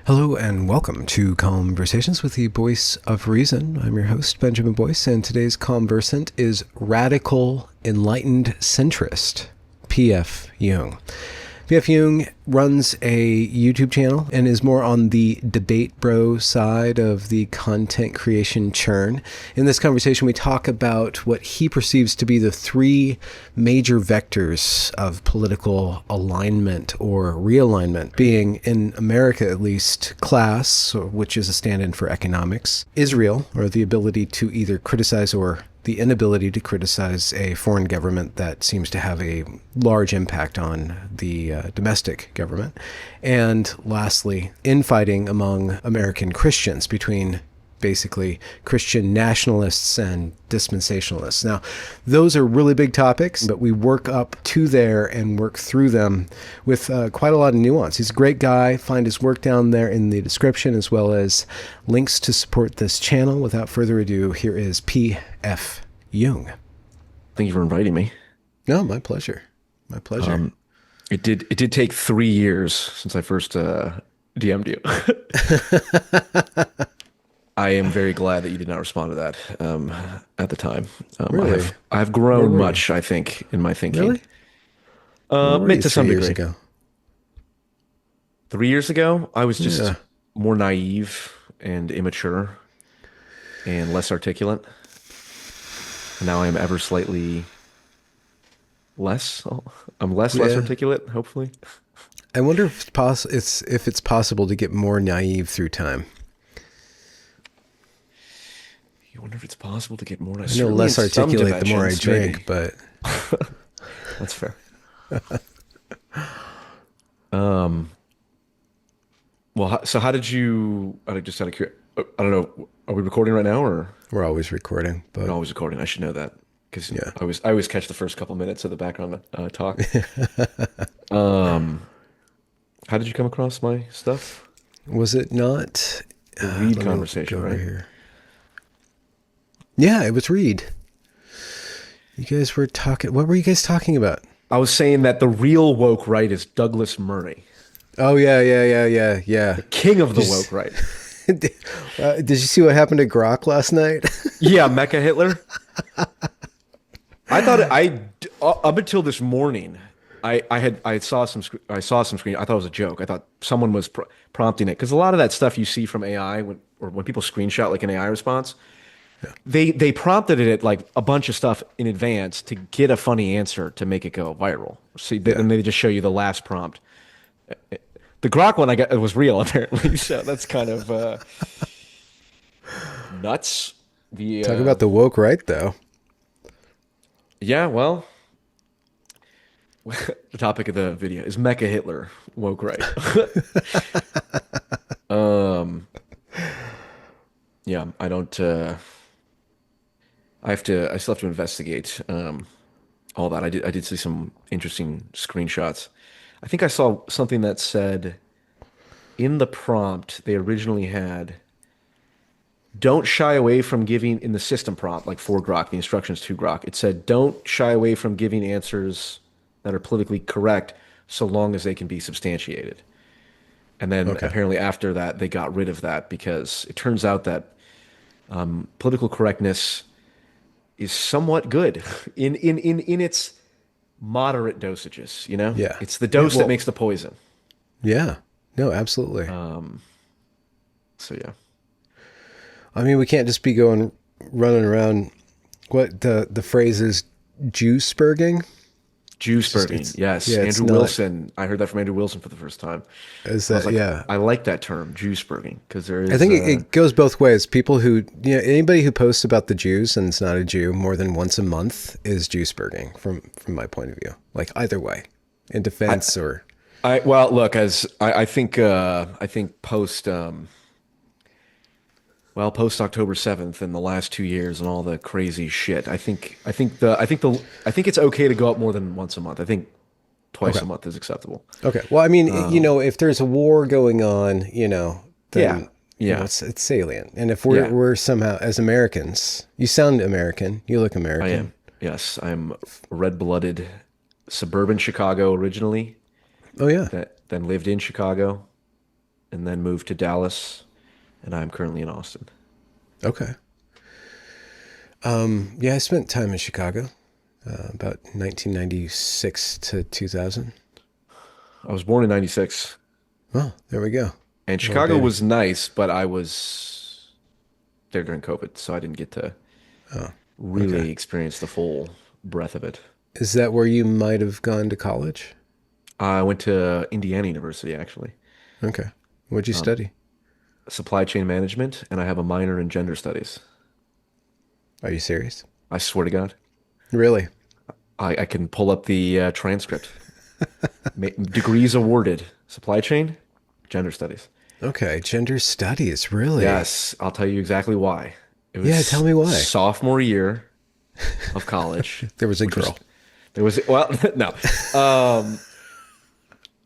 Hello and welcome to Conversations with the Voice of Reason. I'm your host, Benjamin Boyce, and today's conversant is radical, enlightened centrist, P.F. Jung. P.F. Jung runs a YouTube channel and is more on the debate bro side of the content creation churn. In this conversation, we talk about what he perceives to be the three major vectors of political alignment or realignment, being, in America at least, class, which is a stand-in for economics, Israel, or the ability to either criticize or the inability to criticize a foreign government that seems to have a large impact on the domestic government. And lastly, infighting among American Christians between basically Christian nationalists and dispensationalists. Now, those are really big topics, but we work up to there and work through them with quite a lot of nuance. He's a great guy. Find his work down there in the description, as well as links to support this channel. Without further ado, here is P.F. Jung. Thank you for inviting me. No, my pleasure. My pleasure. It did take 3 years since I first DM'd you. I am very glad that you did not respond to that at the time. Really? I've grown much, I think, in my thinking. Really? To some degree. Ago? 3 years ago, I was just more naive and immature and less articulate. And now I am ever slightly less. I'm less articulate, hopefully. I wonder if it's possible to get more naive through time. You wonder if it's possible to get more naive. I know less articulate the more I drink, maybe. But that's fair. Well, so how did you? I just out of curiosity, I don't know. Are we recording right now, or we're always recording? But we're always recording. I should know that because I always catch the first couple minutes of the background talk. How did you come across my stuff? Was it not the Reed conversation, right? Here. Yeah, it was Reed. You guys were talking. What were you guys talking about? I was saying that the real woke right is Douglas Murray. Oh yeah. The king of the woke right. Did you see what happened to Grok last night? Yeah, Mecha Hitler. I thought up until this morning, I saw some screen. I thought it was a joke. I thought someone was prompting it because a lot of that stuff you see from AI when people screenshot like an AI response, they prompted it like a bunch of stuff in advance to get a funny answer to make it go viral. See, and they just show you the last prompt. The Grok one I got was real apparently, so that's kind of nuts. Talk about the woke right though. Yeah, well, the topic of the video is Mecha Hitler woke right. Yeah, I don't. I still have to investigate all that. I did see some interesting screenshots. I think I saw something that said in the prompt they originally had, don't shy away from giving, in the system prompt, like for Grok, the instructions to Grok, it said, don't shy away from giving answers that are politically correct so long as they can be substantiated. And then apparently after that, they got rid of that because it turns out that political correctness is somewhat good in its moderate dosages, you know? Yeah. It's the dose that makes the poison. Yeah. No, absolutely. So yeah. I mean, we can't just be running around what the phrase is juice-burging. Juice-burging, yes. Yeah, Andrew Wilson. I heard that from Andrew Wilson for the first time. Is that, I like that term, juice-burging, because there is... I think it goes both ways. People who, anybody who posts about the Jews and is not a Jew more than once a month is juice-burging from my point of view. Like either way, in defense or... Well, look, as I think post October 7th and the last 2 years and all the crazy shit, I think it's okay to go up more than once a month. I think twice a month is acceptable. Okay. Well, I mean, if there's a war going on, then it's salient. And if we're somehow, as Americans, you sound American, you look American. I am. Yes, I'm red-blooded, suburban Chicago originally. Oh yeah. Then lived in Chicago, and then moved to Dallas, and I'm currently in Austin. Okay. Yeah, I spent time in Chicago, about 1996 to 2000. I was born in 96, Oh, there we go. and Little Chicago baby. was nice, but I was there during COVID, so I didn't get to Oh, okay. really experience the full breadth of it. Is that where you might have gone to college? I went to Indiana University, actually, Okay. What'd you um, study? supply chain management, and I have a minor in gender studies. Are you serious? I swear to God, Really? I can pull up the transcript. Degrees awarded, supply chain, gender studies. Okay. Gender studies, really? Yes, I'll tell you exactly why. It Yeah, tell was me why. sophomore year of college, There was a which was girl. there was well no, um,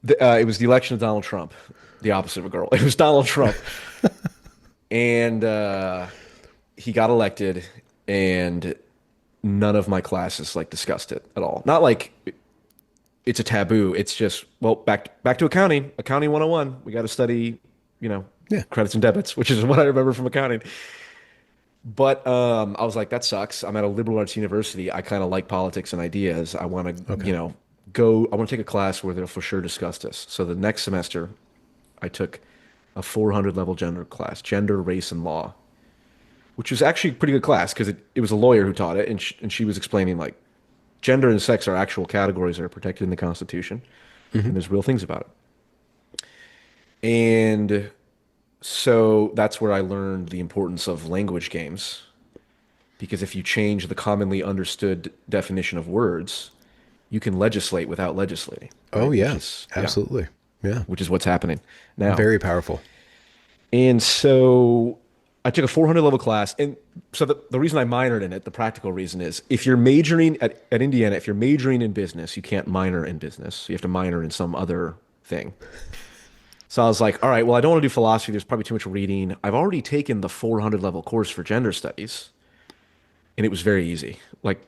it was the election of Donald Trump, the opposite of a girl. It was Donald Trump, and he got elected, and none of my classes like discussed it at all. Not like it's a taboo. It's just, well, back to accounting 101. We got to study, you know, Yeah. credits and debits, which is what I remember from accounting. But I was like, that sucks. I'm at a liberal arts university. I kind of like politics and ideas. I want to, Okay. I want to take a class where they'll for sure discuss this. So the next semester, I took a 400 level gender class, gender, race, and law, which was actually a pretty good class because it was a lawyer who taught it, and she was explaining like gender and sex are actual categories that are protected in the Constitution, Hmm. and there's real things about it. And so that's where I learned the importance of language games, because if you change the commonly understood definition of words, you can legislate without legislating, Oh, right? Which yeah. is, yeah, Absolutely. Yeah. which is what's happening now. Very powerful. And so I took a 400 level class. And so the reason I minored in it, the practical reason is if you're majoring at Indiana, if you're majoring in business, you can't minor in business. You have to minor in some other thing. So I was like, all right, well, I don't want to do philosophy. There's probably too much reading. I've already taken the 400 level course for gender studies, and it was very easy. Like,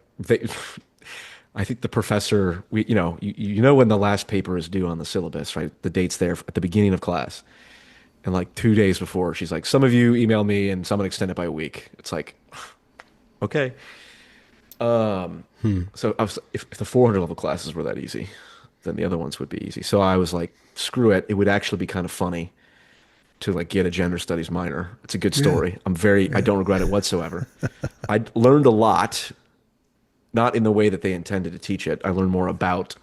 I think the professor, you know when the last paper is due on the syllabus, right? The date's there at the beginning of class. And like 2 days before, she's like, some of you email me and someone extend it by a week. It's like, okay. Hmm. So if the 400 level classes were that easy, then the other ones would be easy. So I was like, screw it. It would actually be kind of funny to like get a gender studies minor. It's a good Yeah. story. I Yeah. don't regret it whatsoever. I learned a lot, not in the way that they intended to teach it. I learned more about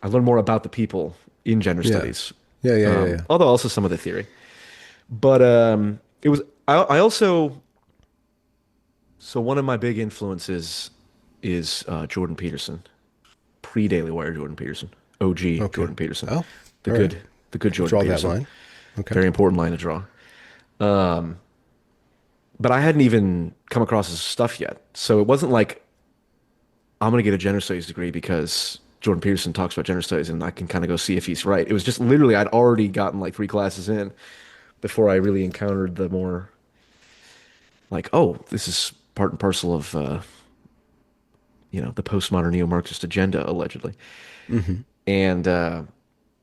the people in gender Yeah. studies. Yeah. Yeah. Yeah. Yeah. Although also some of the theory. But it was I also so one of my big influences is Jordan Peterson, pre-Daily Wire Jordan Peterson, OG Okay. Jordan Peterson, Oh, the all right. good the good Jordan Draw that Peterson. line. Okay. Very important line to draw. But I hadn't even come across his stuff yet, so it wasn't like I'm gonna get a gender studies degree because Jordan Peterson talks about gender studies and I can kind of go see if he's right. It was just literally I'd already gotten like three classes in before I really encountered the more like, oh, this is part and parcel of the postmodern neo-Marxist agenda, allegedly. Hmm. And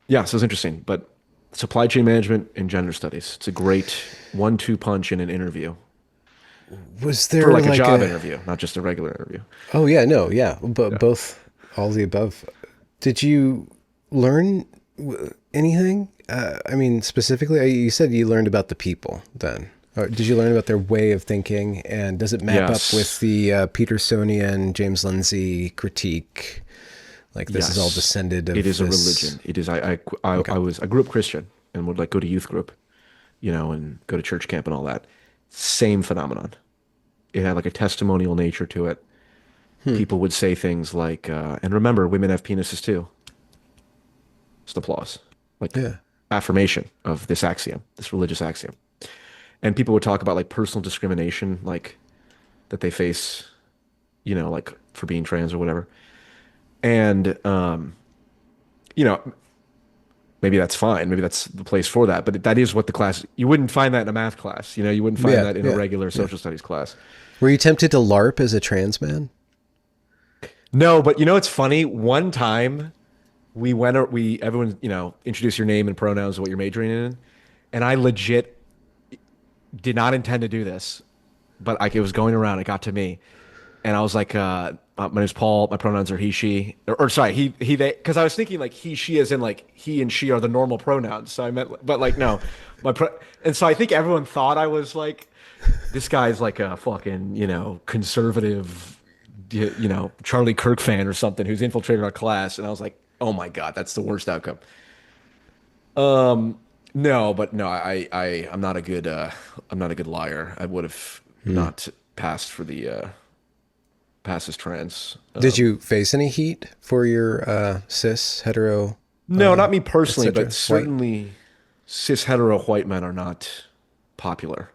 yeah, so it's interesting. But supply chain management and gender studies, it's a great one-two punch in an interview Was for there like a like job a? interview, not just a regular interview. Oh yeah, no, yeah, but Yeah. both, all the above. Did you learn anything? I mean, specifically, you said you learned about the people. Then, or did you learn about their way of thinking, and does it map up with Yes. the Petersonian James Lindsay critique? Like this is all Yes. descended It of is a this. religion. It is. I Okay. was. I grew up Christian and would like go to youth group, and go to church camp and all that. Same phenomenon. It had like a testimonial nature to it. Hmm. People would say things like, and remember, women have penises too. Just applause. Like Yeah. affirmation of this axiom, this religious axiom. And people would talk about like personal discrimination, like that they face, like for being trans or whatever. And, you know, maybe that's fine. Maybe that's the place for that. But that is what the class, you wouldn't find that in a math class. You wouldn't find Yeah. that in a Yeah. regular Yeah. social studies class. Were you tempted to LARP as a trans man? No, but it's funny. One time everyone, introduce your name and pronouns and what you're majoring in. And I legit did not intend to do this, but like it was going around. It got to me, and I was like, "My name's Paul. My pronouns are he, she, or sorry, he, they." Because I was thinking like he, she, as in like he and she are the normal pronouns. So I meant, but like no, and so I think everyone thought I was like, this guy's like a fucking conservative, Charlie Kirk fan or something who's infiltrated our class, and I was like, oh my God, that's the worst outcome. No, but no, I'm not a good I'm not a good liar. I would have Hmm. not passed for the pass as trans. Did you face any heat for your cis, hetero, No, not me personally, but etc. white? certainly cis hetero white men are not popular,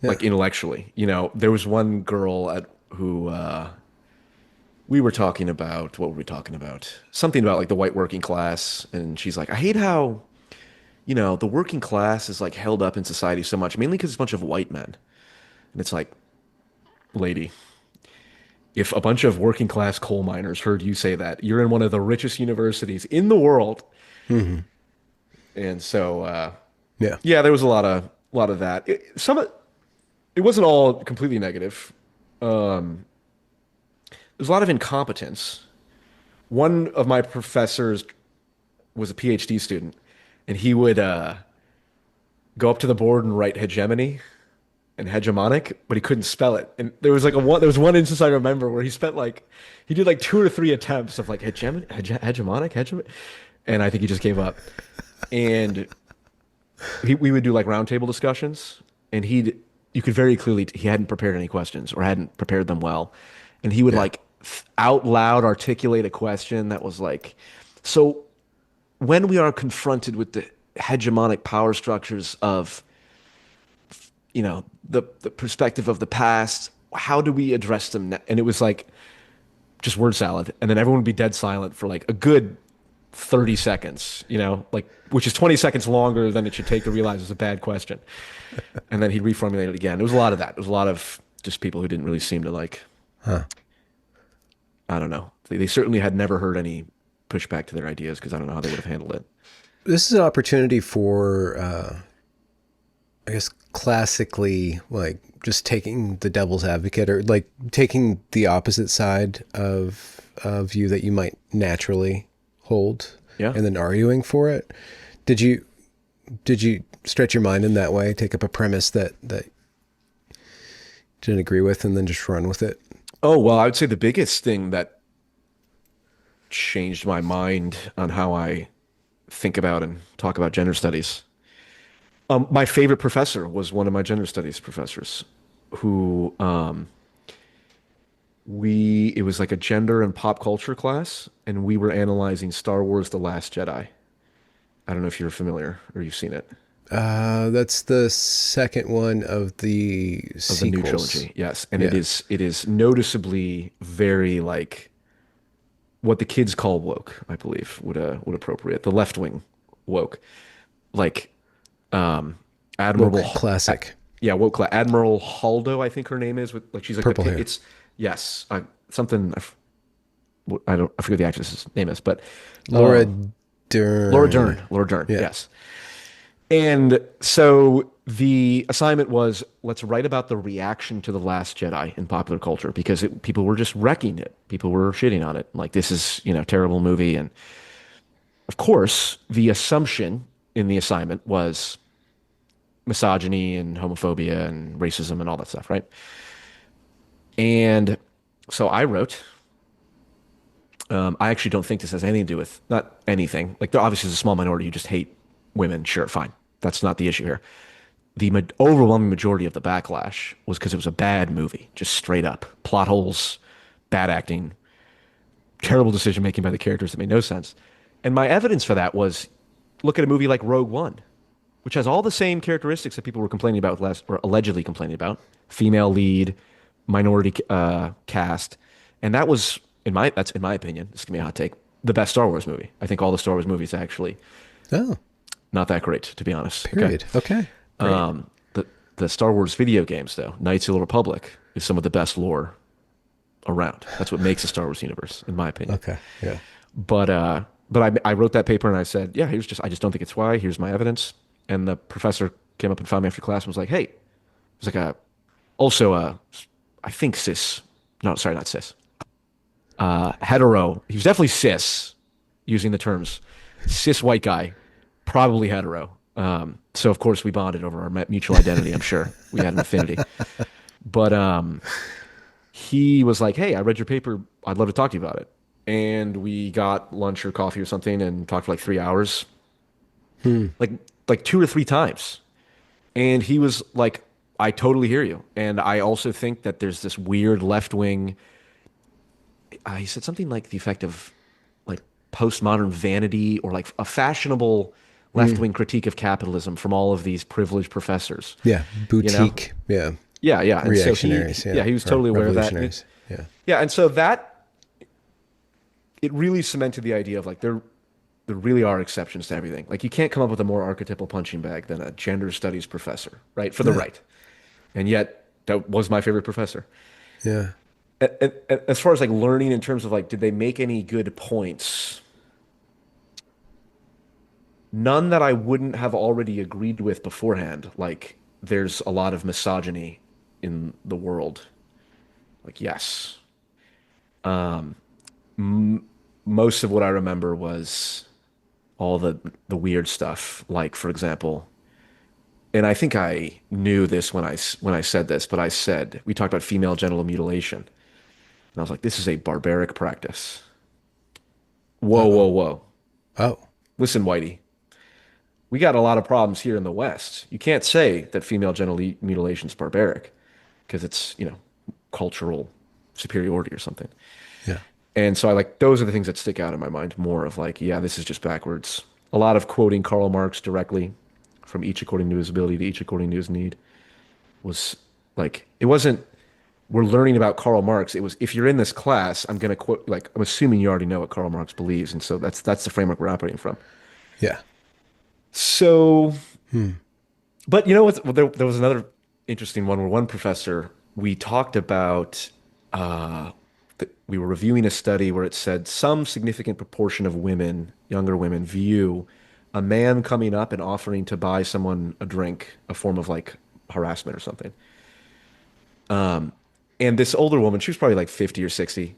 Yeah. like intellectually. There was one girl at who we were talking about. What were we talking about? Something about like the white working class, and she's like, I hate how the working class is like held up in society so much, mainly because it's a bunch of white men. And it's like, lady, if a bunch of working class coal miners heard you say that, you're in one of the richest universities in the world. Hmm. And so, Yeah. yeah, there was a lot of that. It wasn't all completely negative. There's a lot of incompetence. One of my professors was a PhD student, and he would go up to the board and write hegemony and hegemonic, but he couldn't spell it. And there was one instance I remember where he did like two or three attempts of like hegemonic, and I think he just gave up. And we would do like roundtable discussions, and you could very clearly he hadn't prepared any questions or hadn't prepared them well, and he would Yeah. like out loud articulate a question that was like, so when we are confronted with the hegemonic power structures of the perspective of the past, how do we address them and it was like just word salad, and then everyone would be dead silent for like a good 30 seconds, like which is 20 seconds longer than it should take to realize it's a bad question, and then he'd reformulate it again. It was a lot of that. It was a lot of just people who didn't really seem to like, Huh. I don't know, they certainly had never heard any pushback to their ideas, because I don't know how they would have handled it. This is an opportunity for, I guess, classically, like just taking the devil's advocate or like taking the opposite side of a view that you might naturally hold Yeah. and then arguing for it. Did you stretch your mind in that way? Take up a premise that you didn't agree with and then just run with it? Oh, well, I would say the biggest thing that changed my mind on how I think about and talk about gender studies. My favorite professor was one of my gender studies professors who it was like a gender and pop culture class, and we were analyzing Star Wars: The Last Jedi. I don't know if you're familiar or you've seen it, That's the second one of the of the new sequels. trilogy. Yes, and it Yeah. is noticeably very like what the kids call woke, I believe, would appropriate. The left wing woke. Like um Admirable Woke classic. yeah, woke Admiral Haldo, I think her name is, with like she's like Purple hair. it's yes, something I don't I forget the actress's name is, but Laura Laura Dern, Dern. Yeah. yes. And so the assignment was, let's write about the reaction to The Last Jedi in popular culture, because people were just wrecking it. People were shitting on it. Like, this is, terrible movie. And of course, the assumption in the assignment was misogyny and homophobia and racism and all that stuff, right? And so I wrote, I actually don't think this has anything to do with, not anything. Like, there obviously is a small minority who just hate women. Sure, fine. That's not the issue here. The overwhelming majority of the backlash was because it was a bad movie, just straight up. Plot holes, bad acting, terrible decision making by the characters that made no sense. And my evidence for that was, look at a movie like Rogue One, which has all the same characteristics that people were complaining about last, or allegedly complaining about: female lead, minority cast, and that's in my opinion. This is gonna be a hot take. The best Star Wars movie. I think all the Star Wars movies actually Oh, not that great, to be honest. Okay. period. Okay. Great. The Star Wars video games, though, Knights of the Old Republic, is some of the best lore around. That's what makes the Star Wars universe, in my opinion. Okay. Yeah. But I wrote that paper and I said, yeah, I just don't think it's why. Here's my evidence. And the professor came up and found me after class and was like, "Hey," it was like a also I think cis. No, sorry, not cis. Hetero. He was definitely cis, using the terms cis white guy, probably hetero. So of course we bonded over our mutual identity. I'm sure we had an affinity. But he was like, "Hey, I read your paper. I'd love to talk to you about it." And we got lunch or coffee or something and talked for like 3 hours, Hmm. like like two or three times. And he was like, "I totally hear you." And I also think that there's this weird left wing. He said something like the effect of like postmodern vanity or like a fashionable left Hmm. wing critique of capitalism from all of these privileged professors. Yeah. You know? Boutique. Yeah. Yeah, yeah. And so Reactionaries. yeah, Yeah. he was Or totally aware of that. revolutionaries. Yeah. Yeah, and so that it really cemented the idea of like there really are exceptions to everything. Like you can't come up with a more archetypal punching bag than a gender studies professor, right? For the Yeah. right. And yet that was my favorite professor. Yeah. As far as like learning in terms of like, did they make any good points? None that I wouldn't have already agreed with beforehand. Like, there's a lot of misogyny in the world. Like, yes. M Most of what I remember was all the weird stuff. Like, for example, and I think I knew this when when I said this, but I said we talked about female genital mutilation, and I was like, this is a barbaric practice. Whoa, Uh-oh. whoa, whoa! Oh. Listen, Whitey, we got a lot of problems here in the West. You can't say that female genital mutilation is barbaric because it's, cultural superiority or something. Yeah. And so I like those are the things that stick out in my mind more of like, yeah, this is just backwards. A lot of quoting Karl Marx directly from each according to his ability to each according to his need was like, it wasn't, we're learning about Karl Marx. It was, if you're in this class, I'm going to quote, like, I'm assuming you already know what Karl Marx believes. And so that's the framework we're operating from. Yeah. So Hmm. but you know what? There was another interesting one where one professor, we talked about, we were reviewing a study where it said some significant proportion of women, younger women, view a man coming up and offering to buy someone a drink, a form of like harassment or something. And this older woman, she was probably like 50 or 60.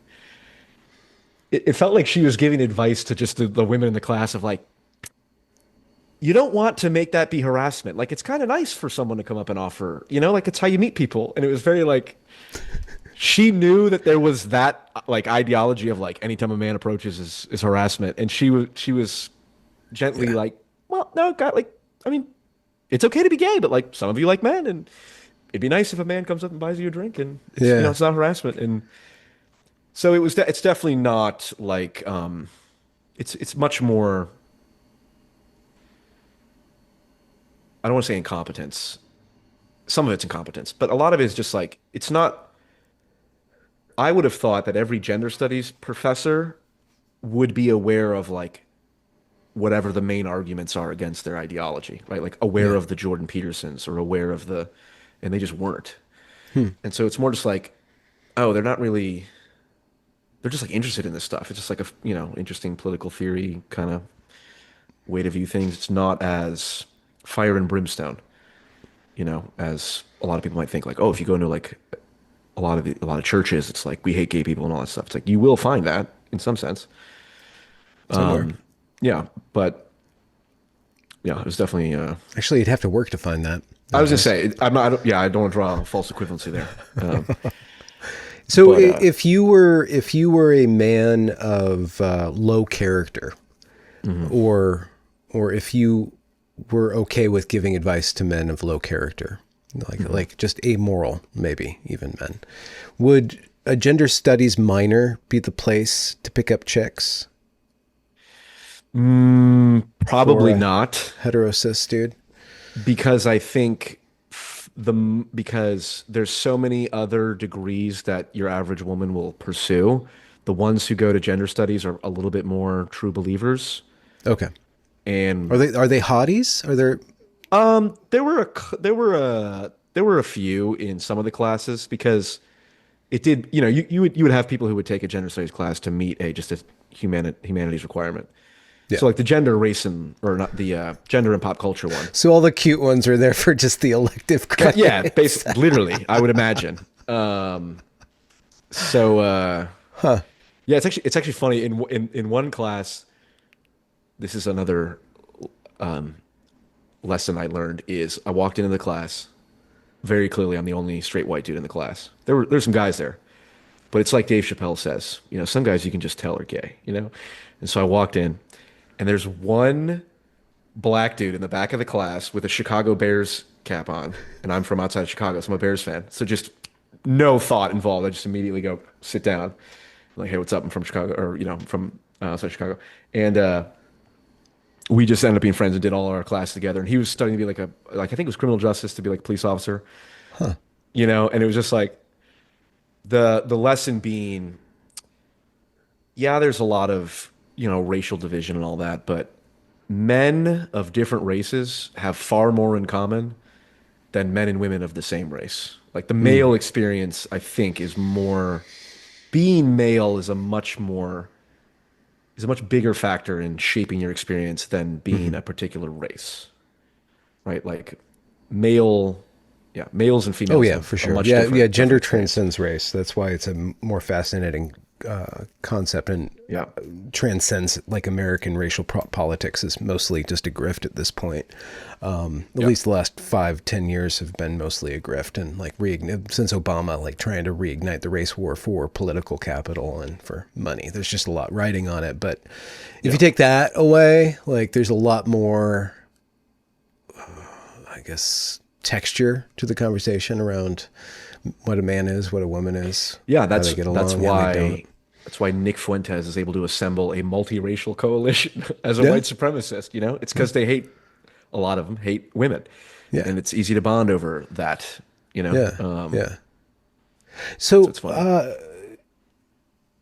It felt like she was giving advice to just the women in the class of like, you don't want to make that be harassment. Like it's kind of nice for someone to come up and offer, like it's how you meet people. And it was very like she knew that there was that like ideology of like anytime a man approaches is harassment. And she was gently Yeah. like, well, no, God, like I mean, it's okay to be gay, but like some of you like men, and it'd be nice if a man comes up and buys you a drink, and it's Yeah. it's not harassment. And so it's definitely not like it's much more. I don't want to say incompetence. Some of it's incompetence, but a lot of it is just like it's not. I would have thought that every gender studies professor would be aware of like whatever the main arguments are against their ideology, right? Like aware Yeah. of the Jordan Petersons or aware of and they just weren't. Hmm. And so it's more just like, oh, they're not really, they're just like interested in this stuff. It's just like a, interesting political theory kind of way to view things. It's not as fire and brimstone, as a lot of people might think. Like, oh, if you go into like a lot of churches, it's like we hate gay people and all that stuff. It's like you will find that in some sense. Somewhere. Yeah, but yeah, it was definitely. Actually, you'd have to work to find that I was gonna nowadays. say I'm not. Yeah, I don't want to draw a false equivalency there. So But if you were a man of low character, mhm. or if you were okay with giving advice to men of low character, like just amoral, maybe even men, would a gender studies minor be the place to pick up chicks for Probably a not, hetero cis dude? because I think because there's so many other degrees that your average woman will pursue. The ones who go to gender studies are a little bit more true believers, Okay. Are and they hotties? Are there? there were a few in some of the classes because it did, you would have people who would take a gender studies class to meet a just a humanities requirement. Yeah. So like the gender, race, and or not the gender and pop culture one. So all the cute ones are there for just the elective Yeah, credits. basically, literally, I would imagine. So Huh. yeah, it's actually funny in one class. This is another lesson I learned is I walked into the class very clearly. I'm the only straight white dude in the class. There's some guys there, but it's like Dave Chappelle says, some guys you can just tell are gay. And so I walked in, and there's one black dude in the back of the class with a Chicago Bears cap on, and I'm from outside of Chicago, so I'm a Bears fan. So just no thought involved. I just immediately go sit down, like, hey, what's up? I'm from Chicago, or from outside Chicago, and we just ended up being friends and did all our class together. And he was studying to be like I think it was criminal justice to be like a police officer, Huh. and it was just like the lesson being, yeah, there's a lot of racial division and all that, but men of different races have far more in common than men and women of the same race. Like the Mm. male experience, I think, is more being male is a much bigger factor in shaping your experience than being Hmm. a particular race, right? Like male, yeah, males and Oh females yeah, have for a sure. much Yeah, yeah. different Gender experience. transcends race. That's why it's a more fascinating concept, and Yeah, transcends like American racial politics is mostly just a grift at this point. At yeah, least the last 5-10 years have been mostly a grift, and like since Obama, like trying to reignite the race war for political capital and for money. There's just a lot riding on it. But if you yeah. take that away, like there's a lot more, I guess, texture to the conversation around what a man is, what a woman is, Yeah, how they that's get that's along, how they don't. why that's why Nick Fuentes is able to assemble a multiracial coalition as a Yeah, white supremacist. It's because they hate a lot of them hate women, yeah, and it's easy to bond over that. yeah, yeah. So So, it's funny.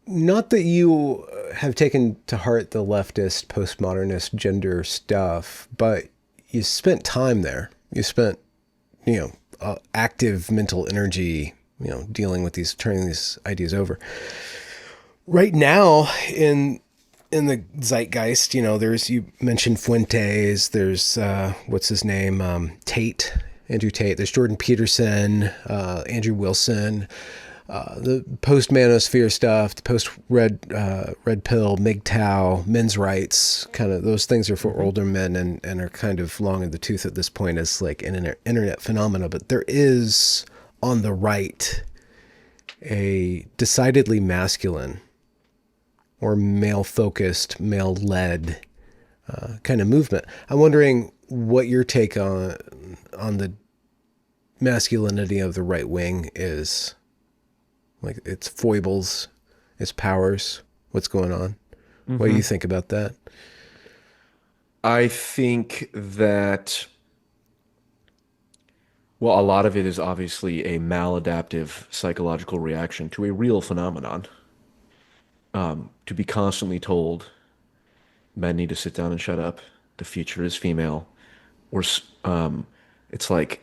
not that you have taken to heart the leftist, postmodernist gender stuff, but you spent time there. You spent, active mental energy, dealing with these, turning these ideas over. Right now, in the zeitgeist, there's, you mentioned Fuentes, there's what's his name, Andrew Tate, there's Jordan Peterson, Andrew Wilson, the post manosphere stuff, the post red pill, MGTOW, men's rights, kind of those things are for Hmm. older men, and are kind of long in the tooth at this point as like an internet phenomena. But there is on the right a decidedly masculine or male focused, male led kind of movement. I'm wondering what your take on the masculinity of the right wing is, like its foibles, its powers, what's going on. What do you Hmm. think about that? I think that, well, a lot of it is obviously a maladaptive psychological reaction to a real phenomenon. To be constantly told men need to sit down and shut up. The future is female. Or it's like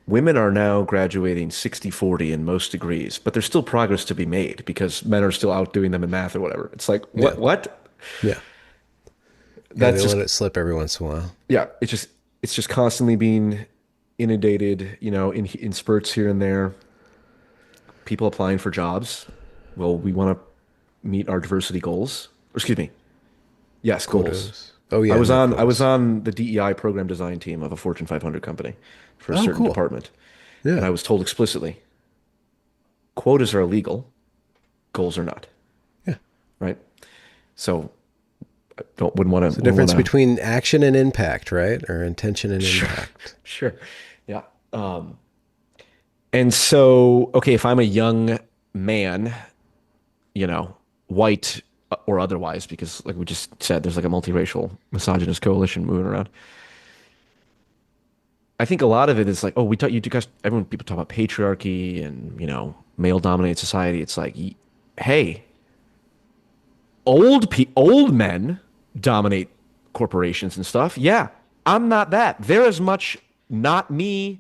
women are now graduating 60-40 in most degrees, but there's still progress to be made because men are still outdoing them in math or whatever. It's like, Yeah, what? yeah, yeah. They That's let just, it slip every once in a while. yeah, it's just constantly being inundated, in spurts here and there. People applying for jobs. Well, we want to meet our diversity goals. Or excuse me. Yes, goals. Quotas. Oh I yeah, was no on I was quotas. on the DEI program design team of a Fortune 500 company for a Oh, certain cool. department, and Yeah, I was told explicitly, quotas are illegal, goals are not, yeah. right? So don't wouldn't It's want the to wouldn't difference want to between action and impact, right? Or intention and sure impact. sure yeah. And so okay, if I'm a young man, white or otherwise, because like we just said, there's like a multiracial misogynist coalition moving around. I think a lot of it is like, oh, we talk, you guys, everyone, people talk about patriarchy and, male dominated society. It's like, hey, old men dominate corporations and stuff. Yeah, I'm not that. They're as much not me,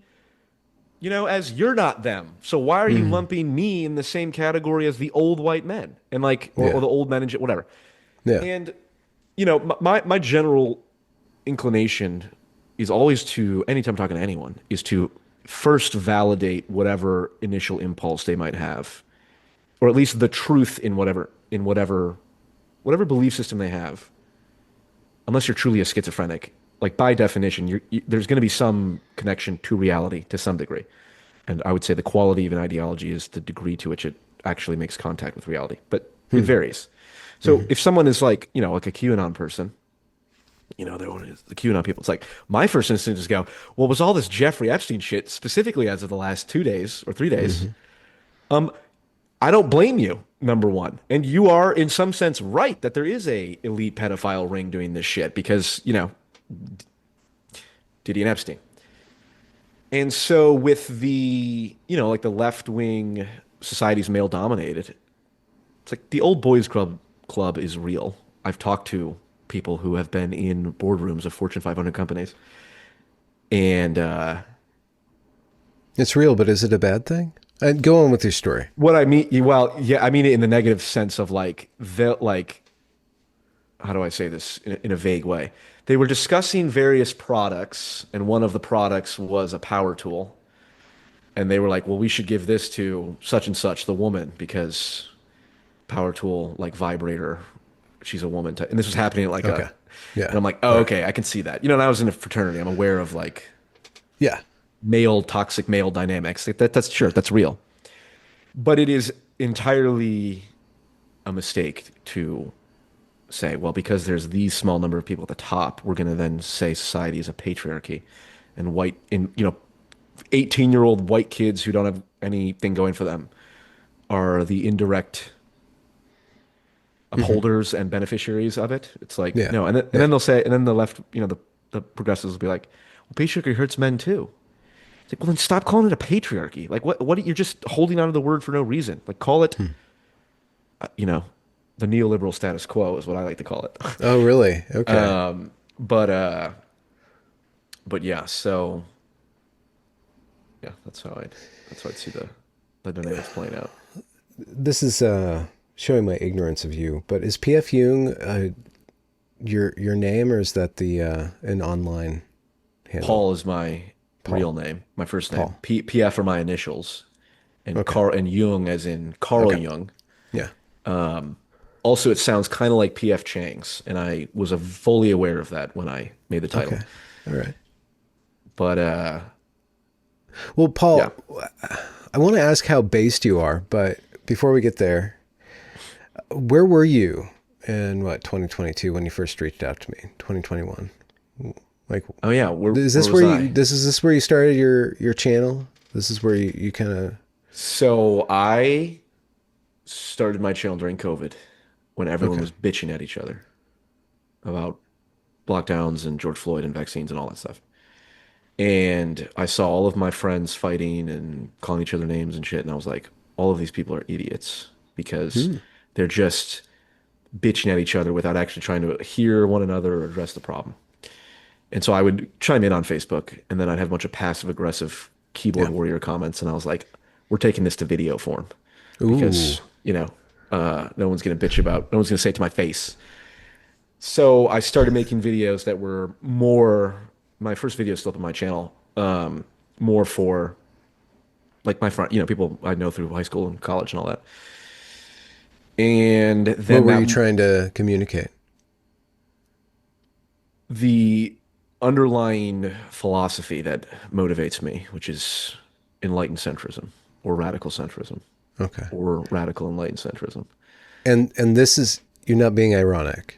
as you're not them. So why are you Mm, lumping me in the same category as the old white men and like, or yeah, the old men and whatever? yeah. And my general inclination is always to, anytime talking to anyone, is to first validate whatever initial impulse they might have, or at least the truth in whatever belief system they have. Unless you're truly a schizophrenic, like by definition, there's going to be some connection to reality to some degree. And I would say the quality of an ideology is the degree to which it actually makes contact with reality, but it Hmm. varies. So if someone is like, like a QAnon person, the QAnon people, it's like my first instinct is go, well, was all this Jeffrey Epstein shit specifically as of the last 2 days or 3 days? Hmm. Um, I don't blame you, number one. And you are in some sense right that there is a elite pedophile ring doing this shit because, Diddy and Epstein. And so with like the left wing society's male dominated, it's like the old boys club is real. I've talked to people who have been in boardrooms of Fortune 500 companies. And It's real, but is it a bad thing? Go on with your story. what I mean, well, yeah, I mean it in the negative sense of like how do I say this in a vague way? They were discussing various products, and one of the products was a power tool. And they were like, well, we should give this to such and such, the woman, because power tool, like vibrator, she's a woman. And this was happening at Okay. and Yeah. I'm like, oh, All right. okay, I can see that. And I was in a fraternity. I'm aware of like Yeah. toxic male dynamics. Like that's sure, that's real. But it is entirely a mistake to say, well, because there's these small number of people at the top, we're going to then say society is a patriarchy and 18-year-old white kids who don't have anything going for them are the indirect Hmm. upholders and beneficiaries of it. It's like, Yeah. no. And Yeah. then they'll say, and then the left, the progressives will be like, well, patriarchy hurts men too. It's like, well, then stop calling it a patriarchy. Like, you're just holding on to the word for no reason. Like, call it, Hmm. uh, you know, the neoliberal status quo is what I like to call it. Oh, really? Okay. Um, but, uh, but yeah, so yeah, that's how I'd see the dynamics playing out. This is showing my ignorance of you, but is PF Jung your name, or is that the an online handle? Paul is my Paul. real name, my first name. Paul. PF are my initials, and Okay. Carl and Jung as in Carl Okay. Jung. Yeah. Also, it sounds kind of like PF Chang's, and I was fully aware of that when I made the title. Okay. All right. But Well, yeah. Paul, I want to ask how based you are, but before we get there, where were you in 2022 when you first reached out to me? 2021. Like, Oh yeah, is where this was where you I? this is this where you started your channel? This is where you kind of So I started my channel during COVID when everyone okay. was bitching at each other about lockdowns and George Floyd and vaccines and all that stuff. And I saw all of my friends fighting and calling each other names and shit. And I was like, all of these people are idiots because Hmm. they're just bitching at each other without actually trying to hear one another or address the problem. And so I would chime in on Facebook and then I'd have a bunch of passive aggressive keyboard Yeah. warrior comments. And I was like, we're taking this to video form Ooh. because, no one's going to say it to my face. So I started making videos that were my first video is still up on my channel, more for like my friend, people I know through high school and college and all that. And What then were you trying to communicate? the underlying philosophy that motivates me, which is enlightened centrism or radical centrism Okay. or radical enlightened centrism. And this is you're not being ironic.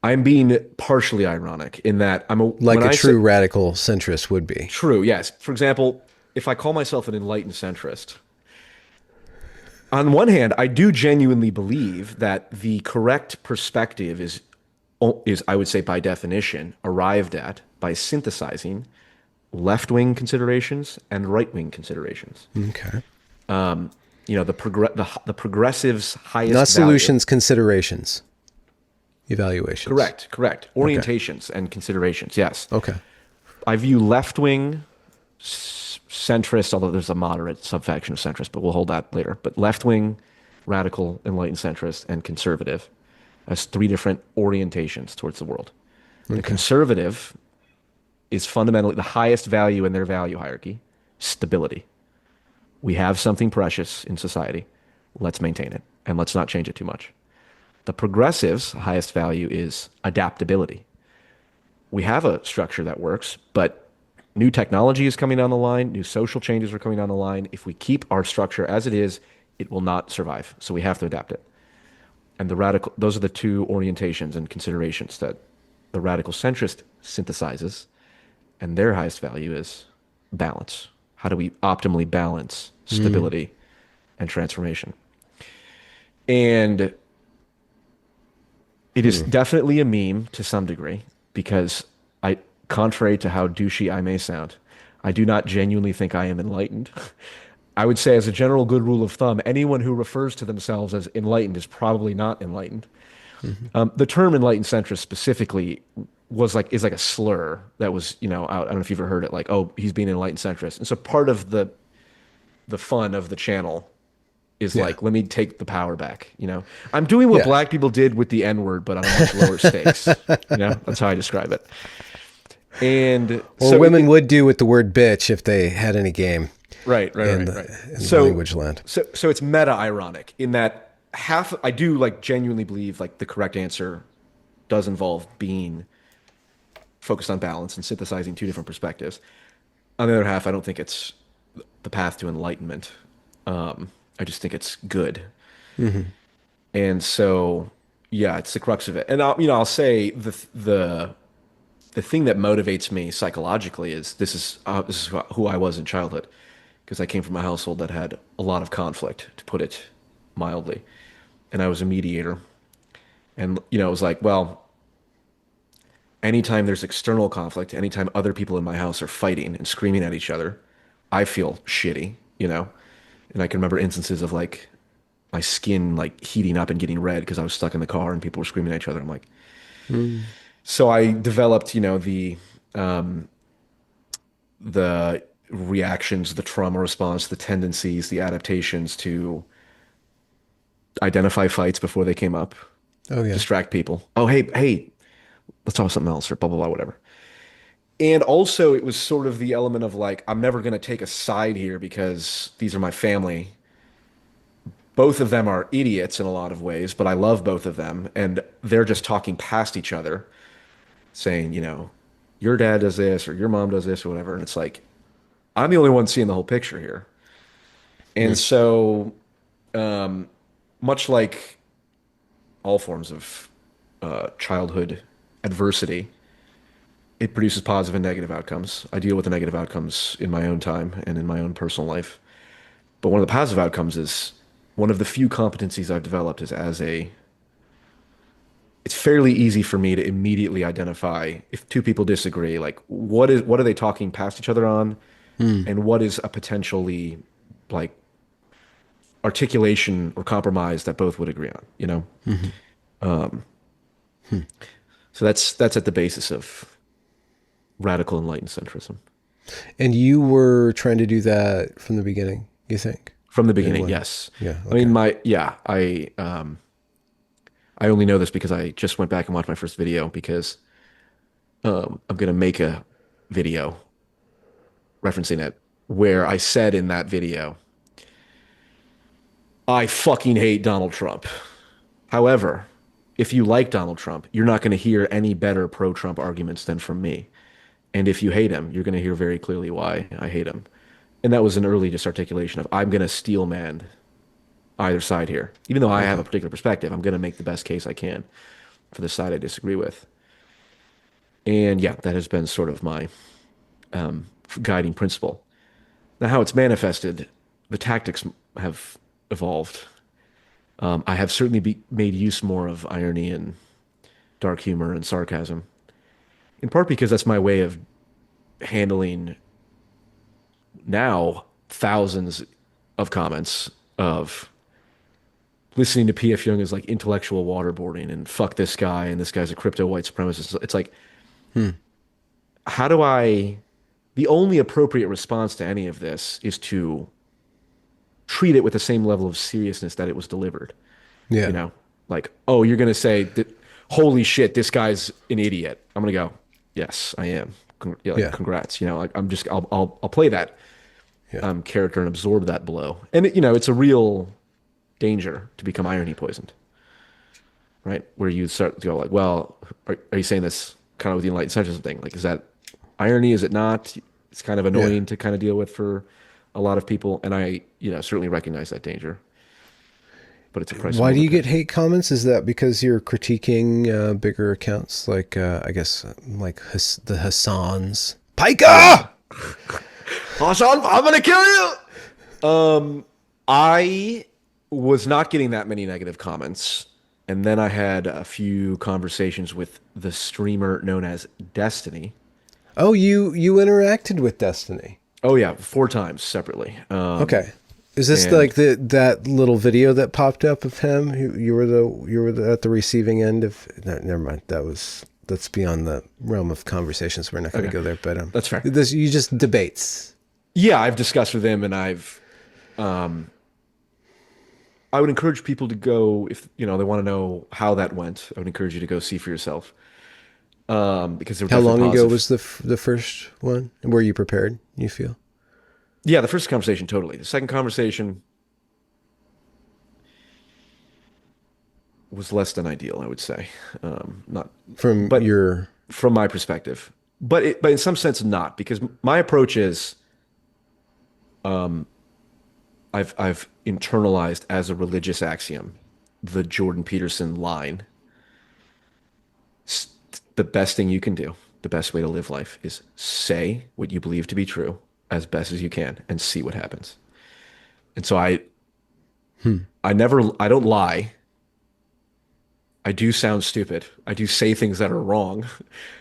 I'm being partially ironic in that when Like a I say true radical centrist would be. true, yes. For example, if I call myself an enlightened centrist, on one hand, I do genuinely believe that the correct perspective is I would say by definition arrived at by synthesizing left-wing considerations and right-wing considerations. Okay. The progressive's Not highest value. solutions, considerations, evaluations. Correct. Okay. Orientations and considerations. Yes. Okay. I view left-wing centrist, although there's a moderate subfaction of centrist, but we'll hold that later. But left-wing, radical, enlightened centrist, and conservative has three different orientations towards the world. The Okay. conservative is fundamentally the highest value in their value hierarchy, stability. We have something precious in society. Let's maintain it and let's not change it too much. The progressive's highest value is adaptability. We have a structure that works, but new technology is coming down the line, new social changes are coming down the line. If we keep our structure as it is, it will not survive. So we have to adapt it. And the radical, those are the two orientations and considerations that the radical centrist synthesizes. And their highest value is balance. How do we optimally balance Mm. stability and transformation? And it is Hmm. definitely a meme to some degree because I, contrary to how douchey I may sound, I do not genuinely think I am enlightened. I would say, as a general good rule of thumb, anyone who refers to themselves as enlightened is probably not enlightened. Hmm. The term enlightened centrist specifically is like a slur that was, I don't know if you've ever heard it, like, oh, he's being an enlightened centrist. And so part of the fun of the channel is Yeah. like, let me take the power back. I'm doing what Yeah. black people did with the N word, but on a much lower stakes. That's how I describe it. And Or so women would do with the word bitch if they had any game right, right, in right, the right. in the language land. So it's meta ironic in that I do like genuinely believe like the correct answer does involve being focused on balance and synthesizing two different perspectives. On the other half, I don't think it's the path to enlightenment. I just think it's good. Hmm. And so, yeah, it's the crux of it. And I'll say the thing that motivates me psychologically is this is who I was in childhood, because I came from a household that had a lot of conflict, to put it mildly, and I was a mediator. And it was like, well, anytime there's external conflict, anytime other people in my house are fighting and screaming at each other, I feel shitty. And I can remember instances of like my skin like heating up and getting red because I was stuck in the car and people were screaming at each other. I'm like, Mm. so I developed, the reactions, the trauma response, the tendencies, the adaptations to identify fights before they came up, Oh yeah. distract people. Oh, hey, let's talk about something else or blah, blah, blah, whatever. And also, it was sort of the element of like, I'm never going to take a side here because these are my family. Both of them are idiots in a lot of ways, but I love both of them. And they're just talking past each other, saying, your dad does this or your mom does this or whatever. And it's like, I'm the only one seeing the whole picture here. And Mm. so, um, much like all forms of childhood adversity, it produces positive and negative outcomes. I deal with the negative outcomes in my own time and in my own personal life. But one of the positive outcomes is one of the few competencies I've developed is it's fairly easy for me to immediately identify if two people disagree, like what are they talking past each other on, Mm. and what is a potentially like articulation or compromise that both would agree on. Hmm. Hmm. So that's at the basis of radical enlightened centrism. And you were trying to do that from the beginning, you think? From the And beginning, what? yes. Yeah. I mean, Okay. I only know this because I just went back and watched my first video because I'm gonna make a video referencing it where I said in that video, I fucking hate Donald Trump. However, if you like Donald Trump, you're not going to hear any better pro-Trump arguments than from me. And if you hate him, you're going to hear very clearly why I hate him. And that was an early just articulation of I'm going to steel man either side here. Even though I have a Okay. particular perspective, I'm going to make the best case I can for the side I disagree with. And yeah, that has been sort of my guiding principle. Now, how it's manifested, the tactics have evolved. I have certainly made use more of irony and dark humor and sarcasm, in part because that's my way of handling now thousands of comments of listening to P.F. Jung as like intellectual waterboarding and fuck this guy and this guy's a crypto white supremacist. It's like, Hmm. how do I, the only appropriate response to any of this is to treat it with the same level of seriousness that it was delivered, you Yeah. know? Like, oh, you're going to say that, holy shit, this guy's an idiot. I'm going to go, yes, I am. Yeah, like, Yeah. congrats. You know, like I'll play that Yeah. character and absorb that blow. And it's a real danger to become irony poisoned, right? Where you start to go like, well, are you saying this kind of with the enlightened centrism thing? Like, is that irony? Is it not? It's kind of Yeah. annoying to kind of deal with for a lot of people. And I, certainly recognize that danger, but it's a price I'm Why do willing to you pay. get hate comments? Is that because you're critiquing bigger accounts like I guess like the Hassans? Yeah. Pika! Hassan, I'm gonna kill you. I was not getting that many negative comments. And then I had a few conversations with the streamer known as Destiny. Oh, you interacted with Destiny. Oh yeah, 4 times separately. Okay. Is this And like that little video that popped up of him? You were at the receiving end of. No, never mind. That's beyond the realm of conversations. We're not going to okay, go there. But that's fair. this you just debates. Yeah, I've discussed with him, and I would encourage people to go if they want to know how that went. I would encourage you to go see for yourself, because there were How definitely long ago positive. was the first one? Were you prepared? You feel? Yeah, the first conversation totally. The second conversation was less than ideal, I would say. Not, From but your from my perspective, but in some sense not, because my approach is I've internalized as a religious axiom the Jordan Peterson line. S- The best thing you can do, the best way to live life is say what you believe to be true as best as you can and see what happens. And so I don't lie. I do sound stupid. I do say things that are wrong.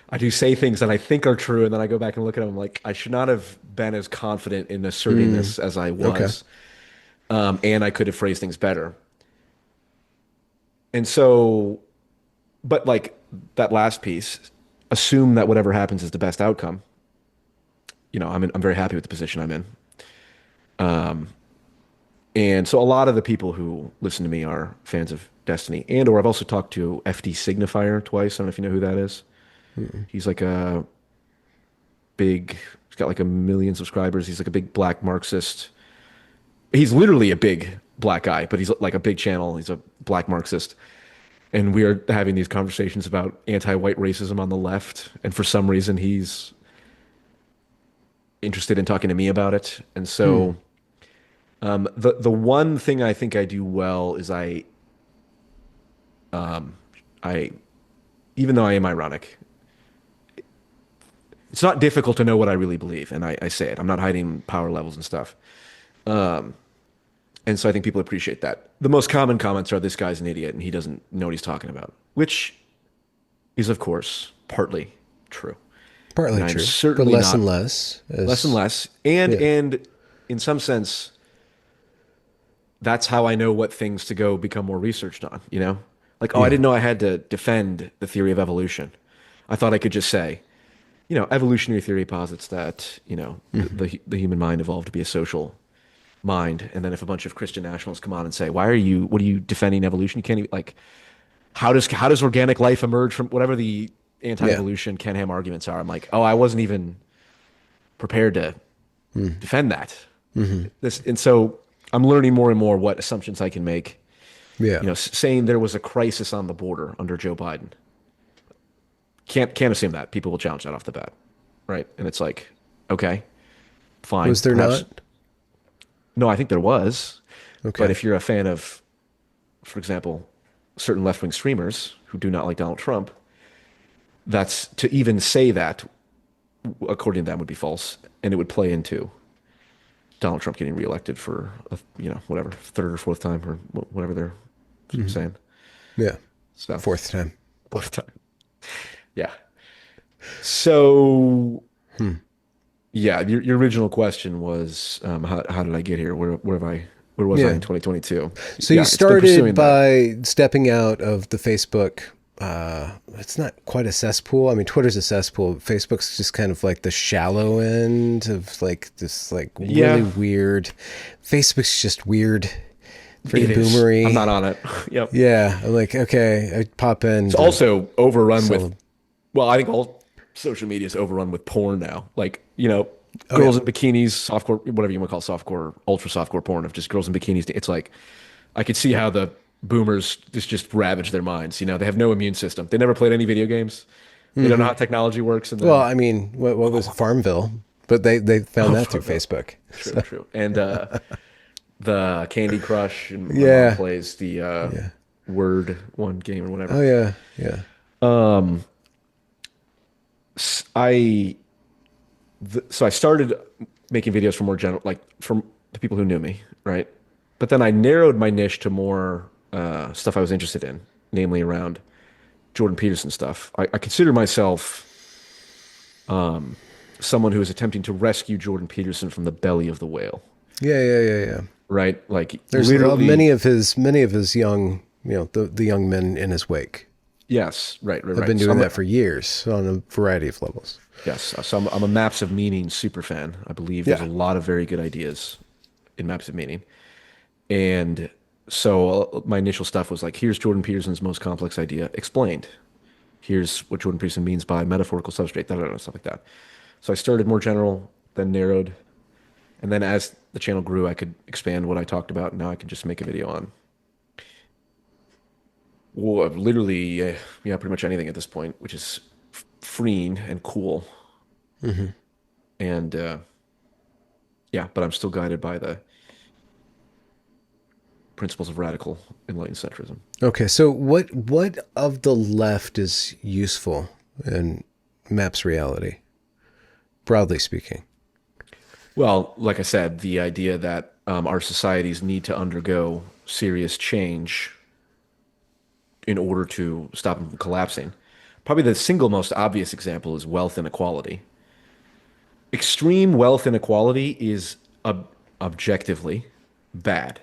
I do say things that I think are true, and then I go back and look at them like I should not have been as confident in asserting this as I okay. was, and I could have phrased things better. And so, but like that last piece, assume that whatever happens is the best outcome. I'm very happy with the position I'm in. And so a lot of the people who listen to me are fans of Destiny, and or I've also talked to FD Signifier twice. I don't know if you know who that is. He's like he's got like 1 million subscribers. He's like a big black Marxist. He's literally a big black guy, but he's like a big channel. He's a black Marxist. And we are having these conversations about anti-white racism on the left. And for some reason, he's interested in talking to me about it. And so the one thing I think I do well is I even though I am ironic, it's not difficult to know what I really believe, and I say it. I'm not hiding power levels and stuff. And so I think people appreciate that. The most common comments are, "This guy's an idiot, and he doesn't know what he's talking about," which is, of course, partly true. And Partly I'm true, but certainly less and not less less and as less. And yeah. and in some sense, that's how I know what things to go become more researched on, Like, oh, I Yeah. didn't know I had to defend the theory of evolution. I thought I could just say, evolutionary theory posits that, the human mind evolved to be a social mind. And then if a bunch of Christian nationalists come on and say, what are you defending evolution? You can't even, like, how does organic life emerge from whatever the Yeah. anti-evolution Ken Ham arguments are? I'm like, oh, I wasn't even prepared to defend that. And so I'm learning more and more what assumptions I can make. Yeah. Saying there was a crisis on the border under Joe Biden. Can't assume that. People will challenge that off the bat, right? And it's like, okay, fine, Was there perhaps. not? No, I think there was. But Okay. if you're a fan of, for example, certain left-wing streamers who do not like Donald Trump, that's to even say that, according to them, would be false, and it would play into Donald Trump getting reelected for whatever third or fourth time or whatever they're saying. Yeah. So Fourth time. fourth time, yeah. So yeah, your original question was how did I get here? Where was I Yeah. in 2022? So you Yeah, it's been started pursuing that. by stepping out of the Facebook. It's not quite a cesspool. I mean, Twitter's a cesspool. Facebook's just kind of like the shallow end of like this, like really Yeah, weird. Facebook's just weird. very It is. I'm boomery. not on it. Yep. Yeah, I'm like, okay, I pop in It's to also overrun with, sell. well, I think all social media is overrun with porn now. Like, Oh yeah. girls in bikinis, softcore, whatever you want to call softcore, ultra softcore porn of just girls in bikinis. It's like, I could see how the boomers just ravage their minds. They have no immune system. They never played any video games. They don't know how technology works. And Well, then, I mean, what was it, Farmville? But they found oh, that through Farmville. Facebook. True, So true. And the Candy Crush, and my mom yeah, plays the yeah. Word one game or Oh whatever. yeah, yeah. I so I started making videos for more general, like from the people who knew me, right? But then I narrowed my niche to more stuff I was interested in, namely around Jordan Peterson stuff. I consider myself someone who is attempting to rescue Jordan Peterson from the belly of the whale, Yeah, yeah, yeah, yeah. right? Like There's literally, many of his young, the young men in his wake yes, right, right, have been right. So doing that for years on a variety of levels. I'm a Maps of Meaning super fan. I believe there's a Yeah. lot of very good ideas in Maps of Meaning. And so my initial stuff was like, here's Jordan Peterson's most complex idea explained. Here's what Jordan Peterson means by metaphorical substrate, stuff like that. So I started more general, then narrowed. And then as the channel grew, I could expand what I talked about. And now I can just make a video on, well, literally, yeah, pretty much anything at this point, which is freeing and cool. And yeah, but I'm still guided by the principles of radical enlightened centrism. Okay, so what of the left is useful in Maps reality, broadly speaking? Well, like I said, the idea that our societies need to undergo serious change in order to stop them from collapsing. Probably the single most obvious example is wealth inequality. Extreme wealth inequality is objectively bad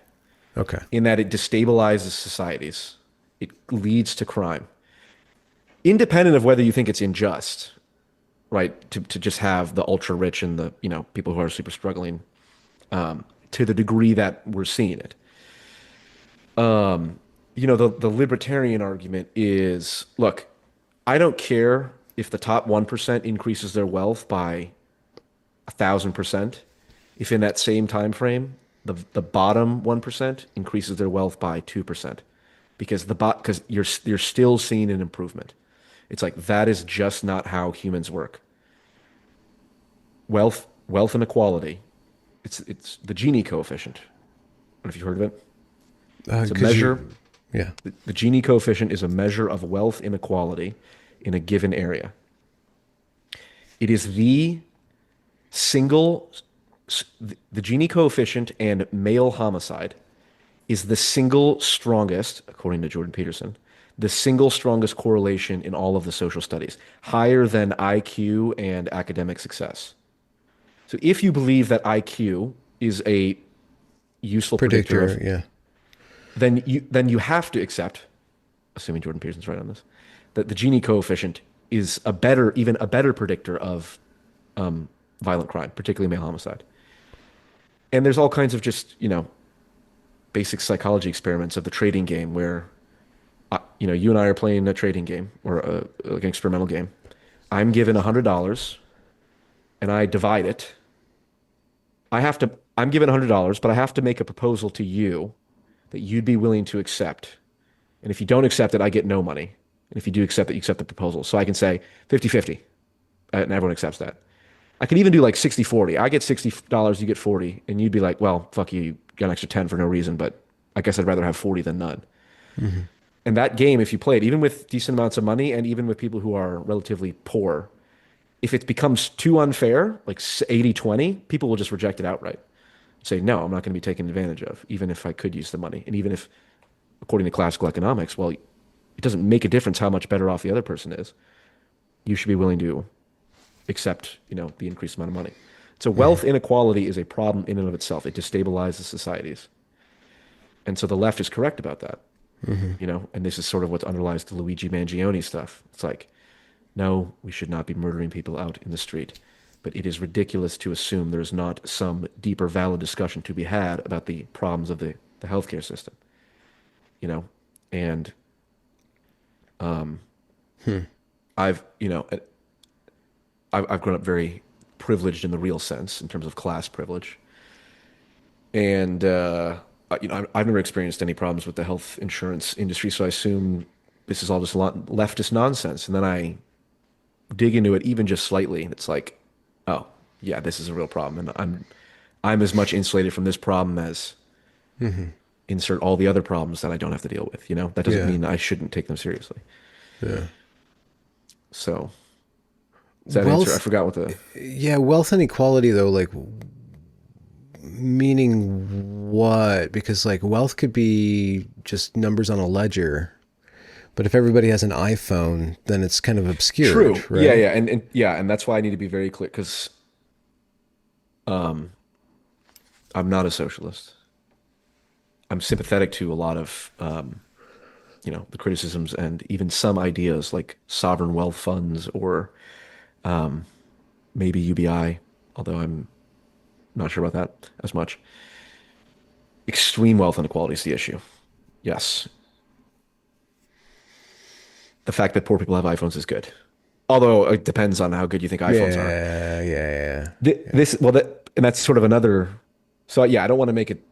Okay. in that it destabilizes societies. It leads to crime. Independent of whether you think it's unjust, right? To just have the ultra rich and the, people who are super struggling to the degree that we're seeing it. The libertarian argument is, look, I don't care if the top 1% increases their wealth by 1,000%, if in that same time frame the bottom 1% increases their wealth by 2%, because you're still seeing an improvement. It's like that is just not how humans work. Wealth inequality. It's the Gini coefficient. I don't know if you've heard of it. It's a Could you? measure. Yeah. The Gini coefficient is a measure of wealth inequality in a given area. It is the single, the Gini coefficient and male homicide is the single strongest, according to Jordan Peterson, the single strongest correlation in all of the social studies, higher than IQ and academic success. So if you believe that IQ is a useful predictor Predictor. of, Yeah. then you have to accept, assuming Jordan Peterson's right on this, that the Gini coefficient is even a better predictor of violent crime, particularly male homicide. And there's all kinds of just, basic psychology experiments of the trading game where, you and I are playing a trading game or like an experimental game. I'm given $100 and I divide it. I'm given $100, but I have to make a proposal to you that you'd be willing to accept. And if you don't accept it, I get no money. And if you do accept it, you accept the proposal. So I can say 50-50, and everyone accepts that. I could even do like 60-40. I get $60, you get 40, and you'd be like, well, fuck you, you got an extra 10 for no reason, but I guess I'd rather have 40 than none. And that game, if you play it, even with decent amounts of money and even with people who are relatively poor, if it becomes too unfair, like 80-20, people will just reject it outright. Say, no, I'm not going to be taken advantage of, even if I could use the money. And even if, according to classical economics, well, it doesn't make a difference how much better off the other person is. You should be willing to accept, the increased amount of money. So wealth inequality is a problem in and of itself. It destabilizes societies. And so the left is correct about that, and this is sort of what underlies the Luigi Mangione stuff. It's like, no, we should not be murdering people out in the street. But it is ridiculous to assume there's not some deeper, valid discussion to be had about the problems of the the healthcare system, you know, and um, Hmm. I've, you know, I've grown up very privileged in the real sense in terms of class privilege. And, you know, I've never experienced any problems with the health insurance industry. So I assume this is all just a lot leftist nonsense. And then I dig into it even just slightly. And it's like, oh, yeah, this is a real problem. And I'm as much insulated from this problem as Hmm. insert all the other problems that I don't have to deal with. You know, that doesn't Yeah. mean I shouldn't take them seriously. Yeah. So does that answer? I Wealth, forgot what the yeah, wealth inequality though, like meaning what? Because like wealth could be just numbers on a ledger, but if everybody has an iPhone, then it's kind of obscured, true. Yeah, right? yeah, and yeah, and that's why I need to be very clear because um, I'm not a socialist. I'm sympathetic to a lot of you know, the criticisms and even some ideas like sovereign wealth funds or maybe UBI, although I'm not sure about that as much. Extreme wealth inequality is the issue. Yes, the fact that poor people have iPhones is good. Although it depends on how good you think iPhones are. Yeah, yeah, yeah. This, well, and that's sort of another. So yeah, I don't want to make it.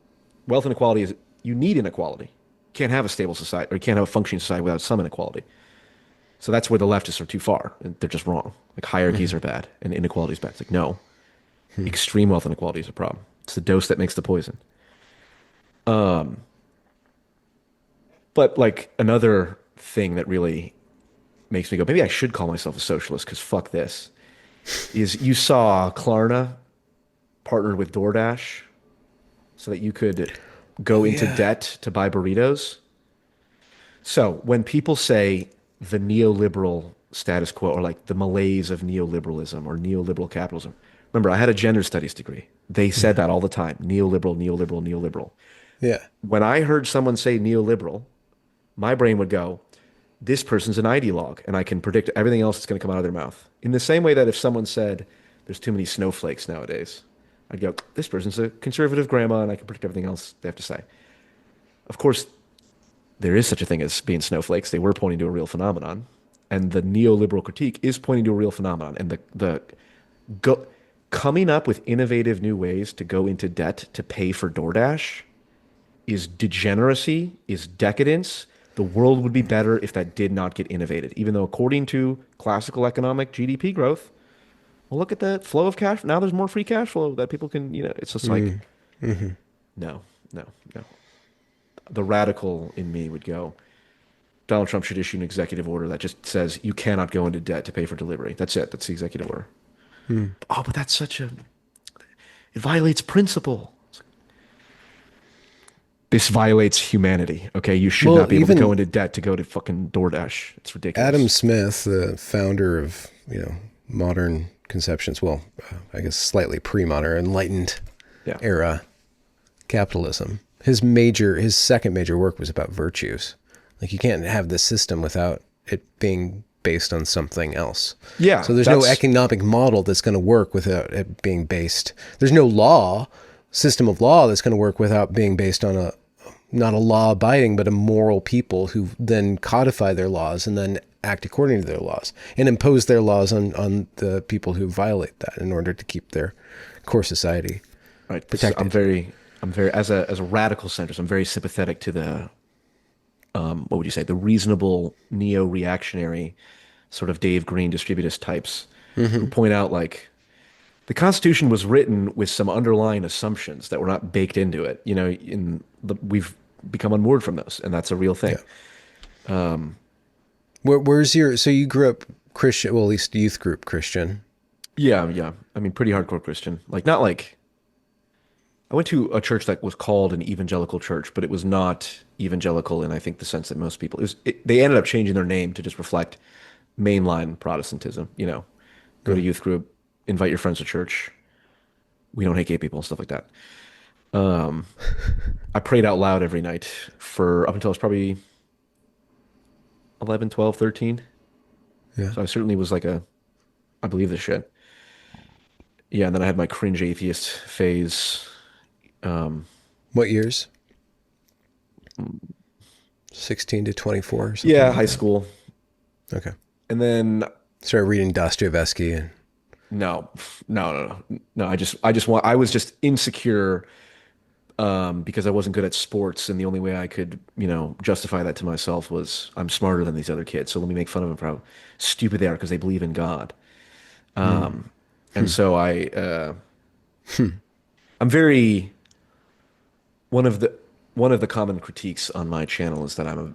Wealth inequality is you need inequality. You can't have a stable society or you can't have a functioning society without some inequality. So that's where the leftists are too far. They're just wrong. Like hierarchies are bad and inequality is bad. It's like no, Hmm. extreme wealth inequality is a problem. It's the dose that makes the poison. But like another thing that really makes me go, maybe I should call myself a socialist because fuck this. Is you saw Klarna partnered with DoorDash so that you could Oh go into yeah. debt to buy burritos. So when people say the neoliberal status quo or like the malaise of neoliberalism or neoliberal capitalism, remember, I had a gender studies degree. They said Mhm. that all the time, neoliberal, neoliberal, neoliberal. Yeah. When I heard someone say neoliberal, my brain would go, this person's an ideologue, and I can predict everything else that's going to come out of their mouth. In the same way that if someone said, there's too many snowflakes nowadays, I'd go, this person's a conservative grandma, and I can predict everything else they have to say. Of course, there is such a thing as being snowflakes. They were pointing to a real phenomenon, and the neoliberal critique is pointing to a real phenomenon. And the go, coming up with innovative new ways to go into debt to pay for DoorDash is degeneracy, is decadence. The world would be better if that did not get innovated. Even though, according to classical economic GDP growth, well, look at the flow of cash. Now there's more free cash flow that people can, you know, it's just like, Mm. Hmm. no, no, no. The radical in me would go, Donald Trump should issue an executive order that just says you cannot go into debt to pay for delivery. That's it. That's the executive order. Mm. Oh, but that's such a, it violates principle. This violates humanity. Okay. You should not Well, be able to go even into debt to go to fucking DoorDash. It's Adam ridiculous. Smith, the founder of, modern conceptions, well, I guess slightly pre-modern, enlightened Yeah. era capitalism. His second major work was about virtues. Like you can't have the system without it being based on something else. Yeah. So there's no That's economic model that's going to work without it being based. There's no system of law that's going to work without being based on not a law abiding, but a moral people who then codify their laws and then act according to their laws and impose their laws on the people who violate that in order to keep their core society right. protected. I'm very, as a radical centrist, I'm very sympathetic to the, what would you say, the reasonable neo-reactionary sort of Dave Green distributist types who Hmm. point out like the Constitution was written with some underlying assumptions that were not baked into it. You know, we've become unmoored from those, and that's a real thing. Yeah. Where's your, so you grew up Christian, well, at least youth group Christian. Yeah, yeah. I mean, pretty hardcore Christian. Like, not like I went to a church that was called an evangelical church, but it was not evangelical in I think the sense that most people. They ended up changing their name to just reflect mainline Protestantism. You know, go to Mm. youth group, invite your friends to church. We don't hate gay people and stuff like that. Um, I prayed out loud every night for up until I was probably 11, 12, 13. Yeah. So I certainly was like I believe this shit. Yeah, and then I had my cringe atheist phase. Um, What years? 16 to 24 or something Yeah, like high that. school. Okay. And then Started reading Dostoevsky and no, no. I was just insecure because I wasn't good at sports, and the only way I could, justify that to myself was I'm smarter than these other kids. So let me make fun of them for how stupid they are because they believe in God. mm. And so I'm very one of the common critiques on my channel is that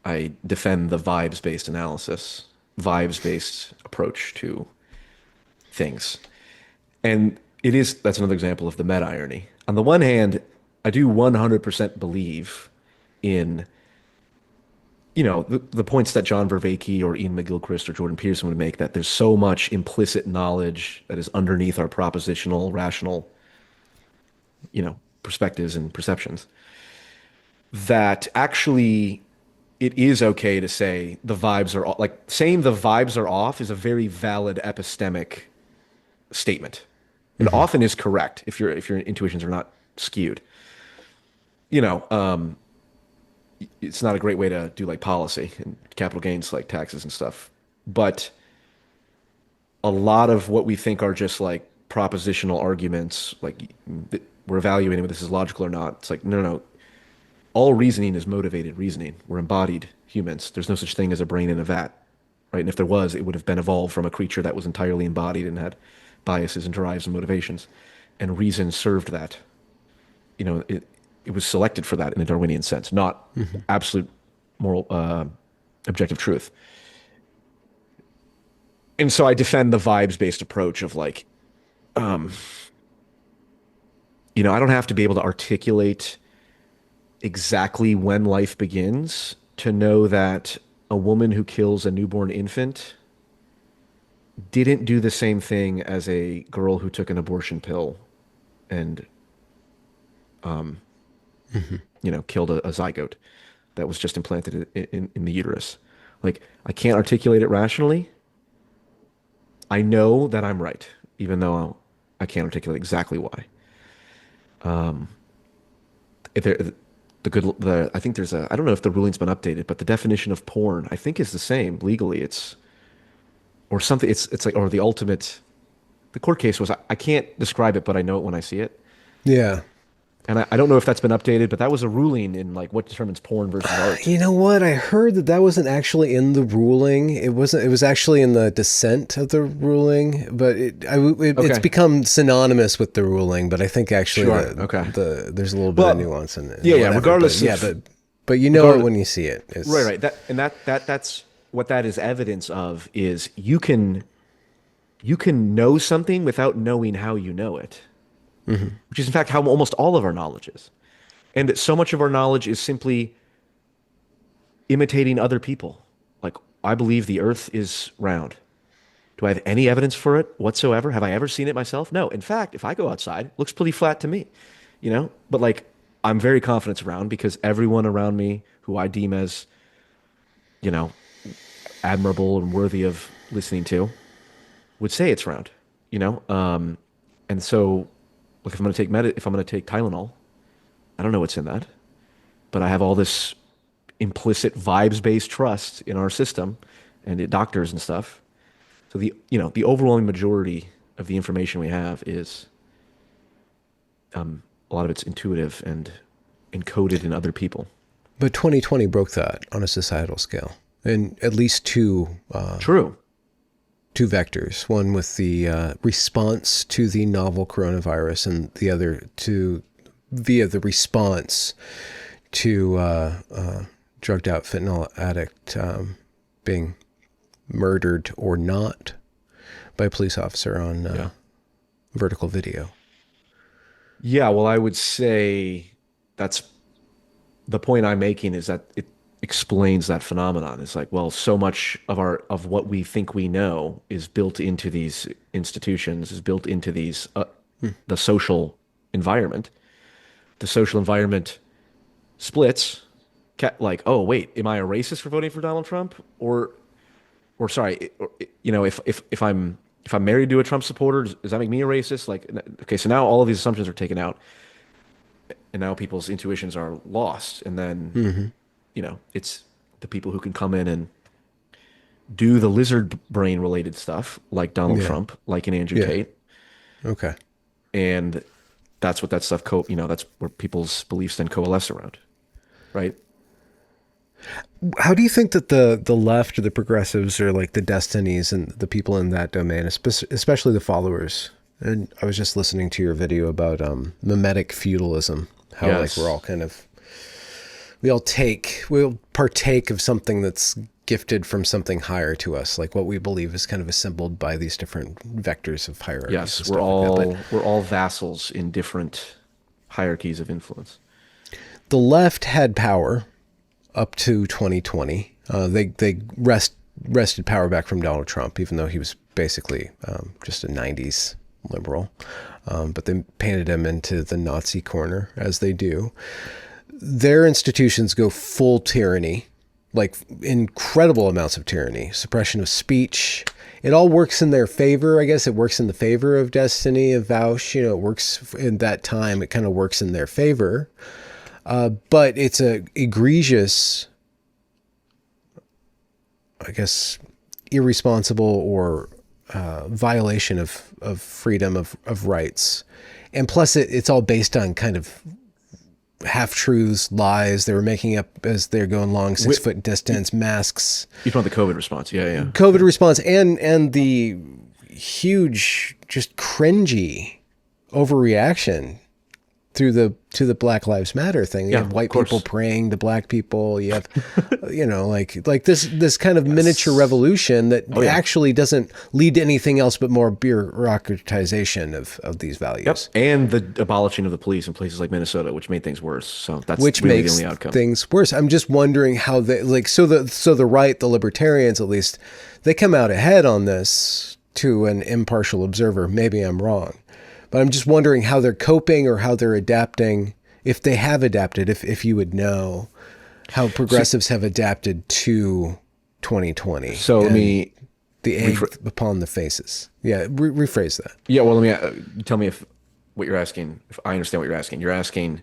I defend the vibes-based analysis, vibes-based approach to things. And that's another example of the meta irony. On the one hand, I do 100% believe in, the points that John Vervaeke or Ian McGilchrist or Jordan Peterson would make that there's so much implicit knowledge that is underneath our propositional, rational, perspectives and perceptions that actually it is okay to say the vibes are like saying the vibes are off is a very valid epistemic statement and hmm often is correct if your intuitions are not skewed. You know, it's not a great way to do like policy and capital gains like taxes and stuff. But a lot of what we think are just like propositional arguments, like we're evaluating whether this is logical or not. It's like, no, no, no. All reasoning is motivated reasoning. We're embodied humans. There's no such thing as a brain in a vat, right? And if there was, it would have been evolved from a creature that was entirely embodied and had biases and drives and motivations. And reason served that. It was selected for that in a Darwinian sense, not hmm absolute moral objective truth. And so I defend the vibes based approach of like, I don't have to be able to articulate exactly when life begins to know that a woman who kills a newborn infant didn't do the same thing as a girl who took an abortion pill and hmm killed a zygote that was just implanted in the uterus. Like I can't articulate it rationally. I know that I'm right, even though I can't articulate exactly why. If there, I think I don't know if the ruling's been updated, but the definition of porn I think is the same legally. It's or something. It's like or the ultimate. The court case was I can't describe it, but I know it when I see it. Yeah. And I don't know if that's been updated, but that was a ruling in like what determines porn versus art. You know what? I heard that that wasn't actually in the ruling. It wasn't. It was actually in the dissent of the ruling, but it's Okay, become synonymous with the ruling. But I think actually sure. Okay. there's a little bit of Well, nuance in it, yeah, or yeah. whatever. But Regardless yeah, of but you know it regardless, when you see it. right, It's right. That's what that is evidence of is you can know something without knowing how you know it, hmm which is in fact how almost all of our knowledge is. And so much of our knowledge is simply imitating other people. Like, I believe the earth is round. Do I have any evidence for it whatsoever? Have I ever seen it myself? No. In fact, if I go outside, it looks pretty flat to me, But like, I'm very confident it's round because everyone around me who I deem as, you know, admirable and worthy of listening to would say it's round, you know? And so, like, if I'm going to take Tylenol, I don't know what's in that, but I have all this implicit vibes-based trust in our system and the doctors and stuff. So the overwhelming majority of the information we have is a lot of it's intuitive and encoded in other people. but 2020 broke that on a societal scale, and at least True. two vectors. One with the response to the novel coronavirus, and the other to via the response to drugged out fentanyl addict being murdered or not by a police officer on Yeah. vertical video. Yeah, well, I would say that's the point I'm making is that it explains that phenomenon. It's like, well, so much of what we think we know is built into these institutions, is built into these Hmm. the social environment. The social environment splits. Like, oh wait, am I a racist for voting for Donald Trump? Or sorry, if I'm married to a Trump supporter, does that make me a racist? Like, okay, so now all of these assumptions are taken out, and now people's intuitions are lost. And then, Hmm. it's the people who can come in and do the lizard brain related stuff, like Donald Yeah. Trump, like an Andrew Yeah. Tate, Okay. and that's what that stuff that's where people's beliefs then coalesce around, right? How do you think that the left or the progressives or like the destinies and the people in that domain, especially the followers? And I was just listening to your video about mimetic feudalism, how like we're all Yes. kind of we'll partake of something that's gifted from something higher to us, like what we believe is kind of assembled by these different vectors of hierarchies Yes, and stuff like that. But we're all vassals in different hierarchies of influence. the left had power up to 2020. They wrested power back from Donald Trump, even though he was basically just a 90s liberal. But they painted him into the Nazi corner, as they do. Their institutions go full tyranny, like incredible amounts of tyranny, suppression of speech. It all works in their favor. I guess it works in the favor of Destiny, of Vaush. It works in that time. It kind of works in their favor. But it's a egregious, I guess, irresponsible or violation of freedom of rights. And plus, it's all based on kind of half truths, lies. They were making up as they're going long, 6 foot distance, masks, You talking about the COVID response? Yeah, yeah. COVID response, and the huge, just cringy overreaction through to the Black Lives Matter thing. You Yeah, have of white people course. praying to black people. You have, like this kind of miniature Yes. revolution that Oh yeah. actually doesn't lead to anything else but more bureaucratization of these Yep. values, And the abolishing of the police in places like Minnesota, which made things worse. So that's which really the makes only outcome. things worse. I'm just wondering how they like so the right, the libertarians at least, they come out ahead on this to an impartial observer. Maybe I'm wrong, but I'm just wondering how they're coping or how they're adapting, if they have adapted, if you would know how So, progressives have adapted to 2020 so let and me the egg rephr upon the faces. Yeah, rephrase that. Yeah, well, let me tell me if what you're asking, if I understand what you're asking. You're asking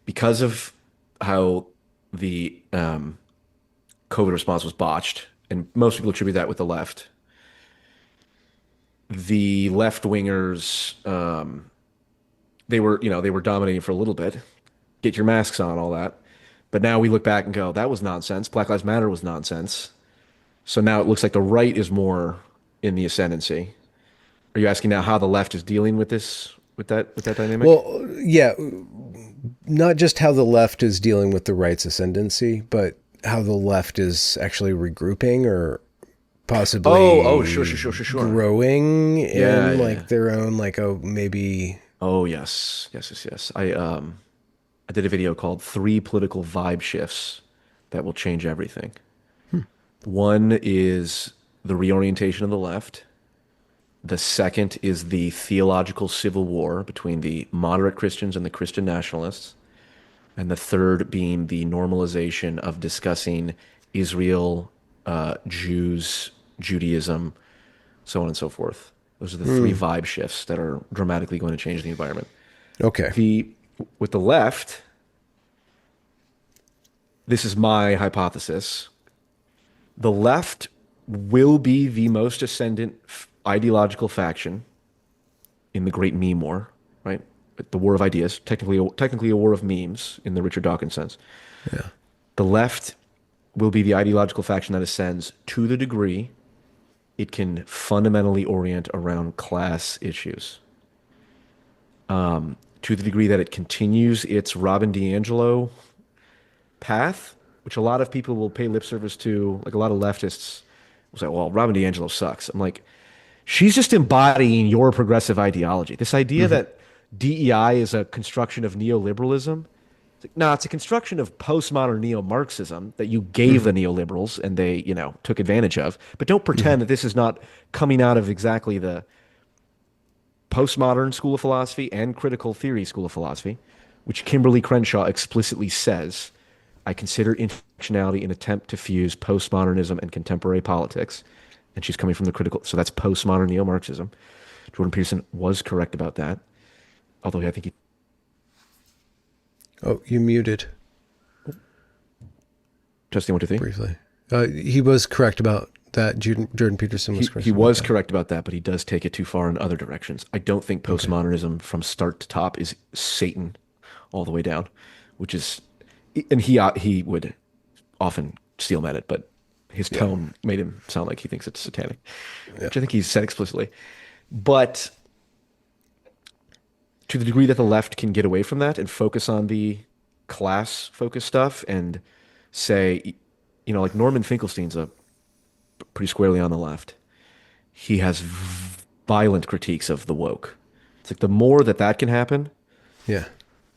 because of how the COVID response was botched, and most people attribute that with the left. The left wingers, they were dominating for a little bit. Get your masks on, all that. But now we look back and go, that was nonsense. Black Lives Matter was nonsense. So now it looks like the right is more in the ascendancy. Are you asking now how the left is dealing with this, with that dynamic? Well, yeah, not just how the left is dealing with the right's ascendancy, but how the left is actually regrouping or Oh, possibly sure, sure, sure, sure, sure. growing Yeah, in yeah, like yeah. their own, like, oh, maybe. Oh, yes, yes, yes, yes. I did a video called Three Political Vibe Shifts That Will Change Everything. One is the reorientation of the left. The second is the theological civil war between the moderate Christians and the Christian nationalists. And the third being the normalization of discussing Israel, Jews, Judaism, so on and so forth. Those are the three Hmm. vibe shifts that are dramatically going to change the environment. Okay. The With the left, this is my hypothesis. The left will be the most ascendant ideological faction in the Great Meme War, right? The war of ideas, technically a war of memes in the Richard Dawkins sense. Yeah. The left will be the ideological faction that ascends to the degree it can fundamentally orient around class issues. To the degree that it continues its Robin DiAngelo path, which a lot of people will pay lip service to, like a lot of leftists will say, well, Robin DiAngelo sucks. I'm like, she's just embodying your progressive ideology. This idea Hmm. that DEI is a construction of neoliberalism, it's like, no, it's a construction of postmodern neo-Marxism that you gave Hmm. the neoliberals and they, took advantage of. But don't Hmm. pretend that this is not coming out of exactly the postmodern school of philosophy and critical theory school of philosophy, which Kimberly Crenshaw explicitly says, I consider intersectionality an attempt to fuse postmodernism and contemporary politics. And she's coming from the critical, so that's postmodern neo-Marxism. Jordan Peterson was correct about that, although I think he Oh, you muted Testing 1, 2, 3. briefly. He was correct about that. Jordan Peterson was correct He about was that. correct about that, but he does take it too far in other directions. I don't think Okay. postmodernism from start to top is Satan all the way down, which is, and he would often steel man it, but his Yeah. tone made him sound like he thinks it's satanic, Yeah. which I think he said explicitly. But to the degree that the left can get away from that and focus on the class focused stuff and say, like Norman Finkelstein's a pretty squarely on the left. He has violent critiques of the woke. It's like the more that can happen, Yeah.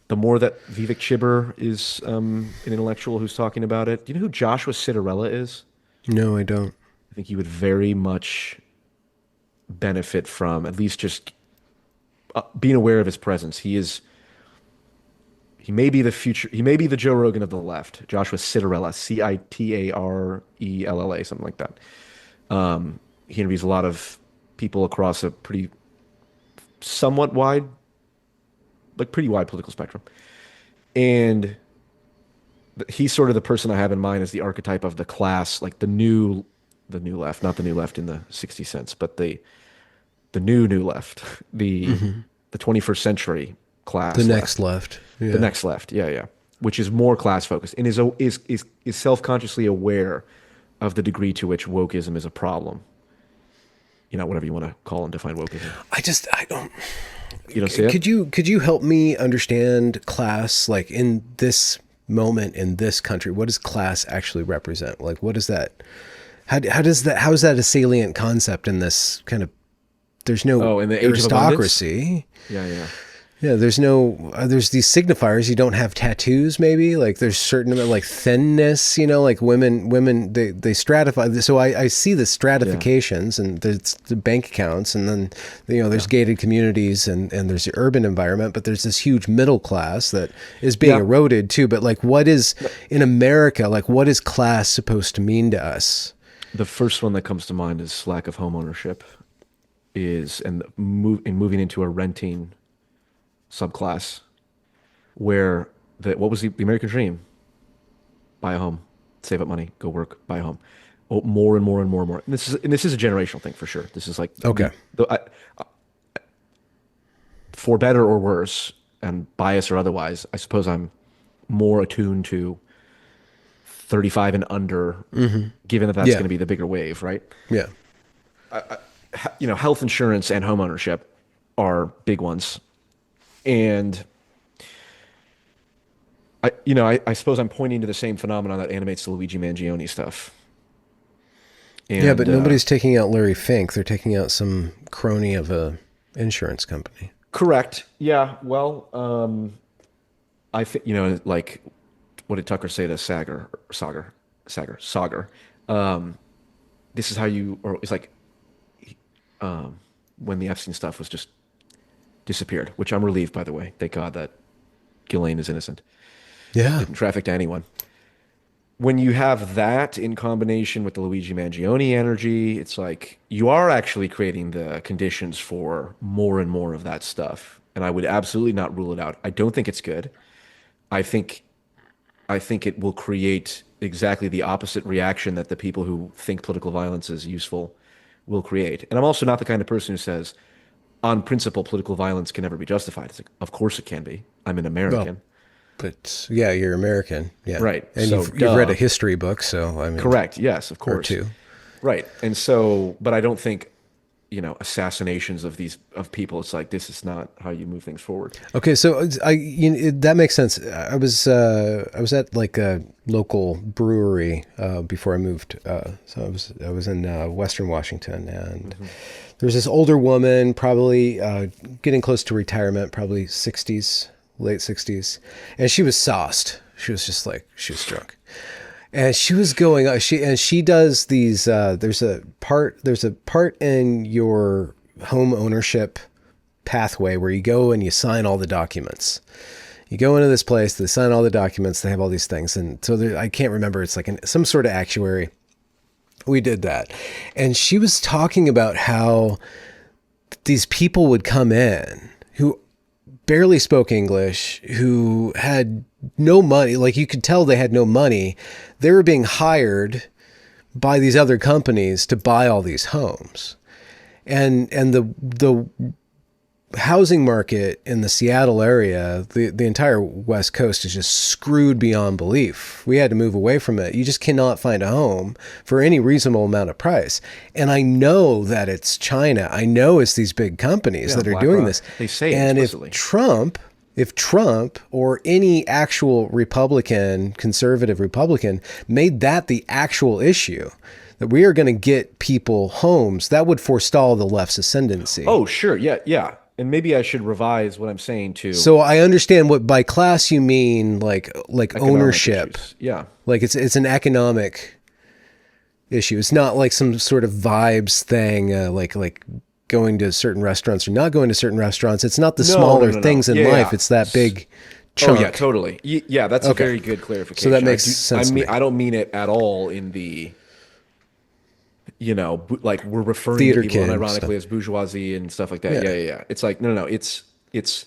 the more that Vivek Chibber is an intellectual who's talking about it. Do you know who Joshua Citarella is? No, I don't. I think he would very much benefit from at least just being aware of his presence. He may be the future. He may be the Joe Rogan of the left. Joshua Citarella, Citarella, something like that. He interviews a lot of people across a somewhat wide, like pretty wide political spectrum. And he's sort of the person I have in mind as the archetype of the class, like the new left, not the new left in the 60 cents, but the new left, Mm-hmm. the 21st century The class next left, left. the Yeah. next left, yeah, which is more class focused and is self-consciously aware of the degree to which wokeism is a problem. Whatever you want to call and define wokeism. I don't. You don't see it? Could you help me understand class, like in this moment in this country? What does class actually represent? Like, what is that? How is that a salient concept in this kind of? There's no Oh, in the age of abundance? aristocracy. Yeah. Yeah, there's no, there's these signifiers. You don't have tattoos, maybe. Like there's certain amount, like thinness, like women, they stratify. So I see the stratifications and there's the bank accounts and then, there's gated communities and there's the urban environment, but there's this huge middle class that is being eroded too. But like, what is in America, like what is class supposed to mean to us? The first one that comes to mind is lack of home ownership moving into a renting subclass where what was the American dream? Buy a home, save up money, go work, buy a home. Oh, more and more and more and more. And this is a generational thing for sure. This is like Okay. For better or worse, and bias or otherwise, I suppose I'm more attuned to 35 and under, given that that's going to be the bigger wave, right? Yeah. Health insurance and home ownership are big ones. And I suppose I'm pointing to the same phenomenon that animates the Luigi Mangione stuff. And, yeah, but nobody's taking out Larry Fink. They're taking out some crony of a insurance company. Correct. Yeah. Well, I think, like, what did Tucker say to Sager? This is how or it's like, when the Epstein stuff was just disappeared, which I'm relieved, by the way. Thank God that Ghislaine is innocent. Yeah. Didn't traffic to anyone. When you have that in combination with the Luigi Mangione energy, it's like you are actually creating the conditions for more and more of that stuff. And I would absolutely not rule it out. I don't think it's good. I think it will create exactly the opposite reaction that the people who think political violence is useful will create. And I'm also not the kind of person who says, on principle, political violence can never be justified. It's like, of course it can be. I'm an American. Well, but yeah, you're American. Yeah. Right. And So, you've read a history book. So I mean, correct. Yes, of or course. two. Right. And so, but I don't think, assassinations of people, it's like, this is not how you move things forward. Okay. So that makes sense. I was at like a local brewery, before I moved. So I was in, Western Washington and there's this older woman, probably, getting close to retirement, probably 60s, late 60s. And she was sauced. She was just like, she was drunk. And she was going, she does these, there's a part in your home ownership pathway where you go and you sign all the documents. You go into this place, they sign all the documents, they have all these things. And so I can't remember, it's like some sort of actuary. We did that. And she was talking about how these people would come in who barely spoke English, who had no money. Like, you could tell they had no money. They were being hired by these other companies to buy all these homes. And the housing market in the Seattle area, the entire West Coast is just screwed beyond belief. We had to move away from it. You just cannot find a home for any reasonable amount of price. And I know that it's China. I know it's these big companies that are doing this. They say it and explicitly. if Trump or any actual Republican, conservative Republican made that the actual issue, that we are going to get people homes, that would forestall the left's ascendancy. Oh, sure. Yeah. Yeah. And maybe I should revise what I'm saying too. So I understand what by class you mean, like ownership. Issues. Yeah. Like it's an economic issue. It's not like some sort of vibes thing, like going to certain restaurants or not going to certain restaurants. It's not the smaller things in life. Yeah. It's that big chunk. Oh yeah, totally. Yeah, that's a very good clarification. So that makes sense. I don't mean it at all in the, like we're referring theater to people stuff. ironically as bourgeoisie and stuff like that. Yeah. It's like, no. It's because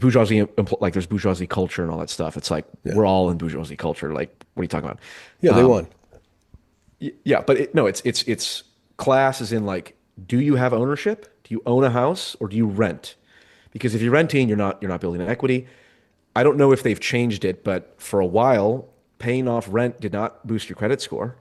bourgeoisie, like there's bourgeoisie culture and all that stuff. It's like, we're all in bourgeoisie culture. Like, what are you talking about? Yeah, they won. Yeah, but it's class as in like, do you have ownership? Do you own a house or do you rent? Because if you're renting, you're not building an equity. I don't know if they've changed it, but for a while, paying off rent did not boost your credit score.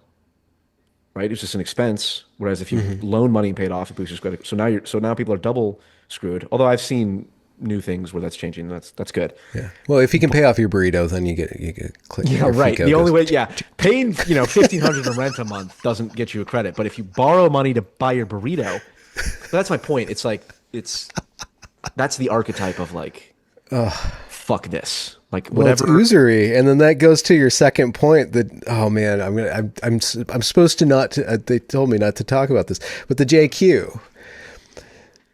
Right? It was just an expense. Whereas if you loan money and pay it off, it boosts your credit. So now people are double screwed. Although I've seen new things where that's changing. That's good. Yeah. Well, if you can pay off your burrito, then you get click. Yeah, right. The only way, paying $1,500 in rent a month doesn't get you a credit. But if you borrow money to buy your burrito, that's my point. It's like that's the archetype of like, fuck this. Like whatever. Well, it's usury, and then that goes to your second point. That I'm supposed to not. They told me not to talk about this, but the JQ.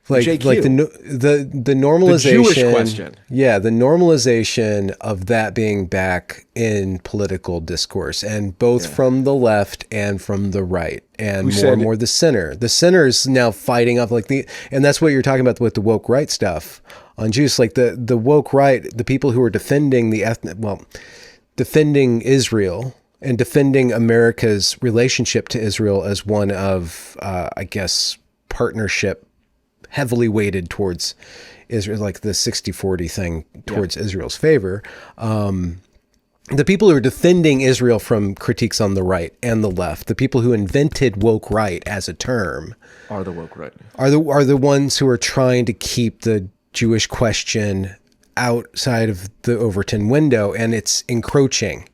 Like the normalization, the Jewish question. Yeah, the normalization of that being back in political discourse, and both from the left and from the right, and more the center. The center is now fighting off and that's what you're talking about with the woke right stuff on Jews. Like the woke right, the people who are defending defending Israel and defending America's relationship to Israel as one of, I guess, partnership, heavily weighted towards Israel, like the 60-40 thing towards Israel's favor. The people who are defending Israel from critiques on the right and the left, the people who invented woke right as a term, are the woke right, are the ones who are trying to keep the Jewish question outside of the Overton window, and it's encroaching.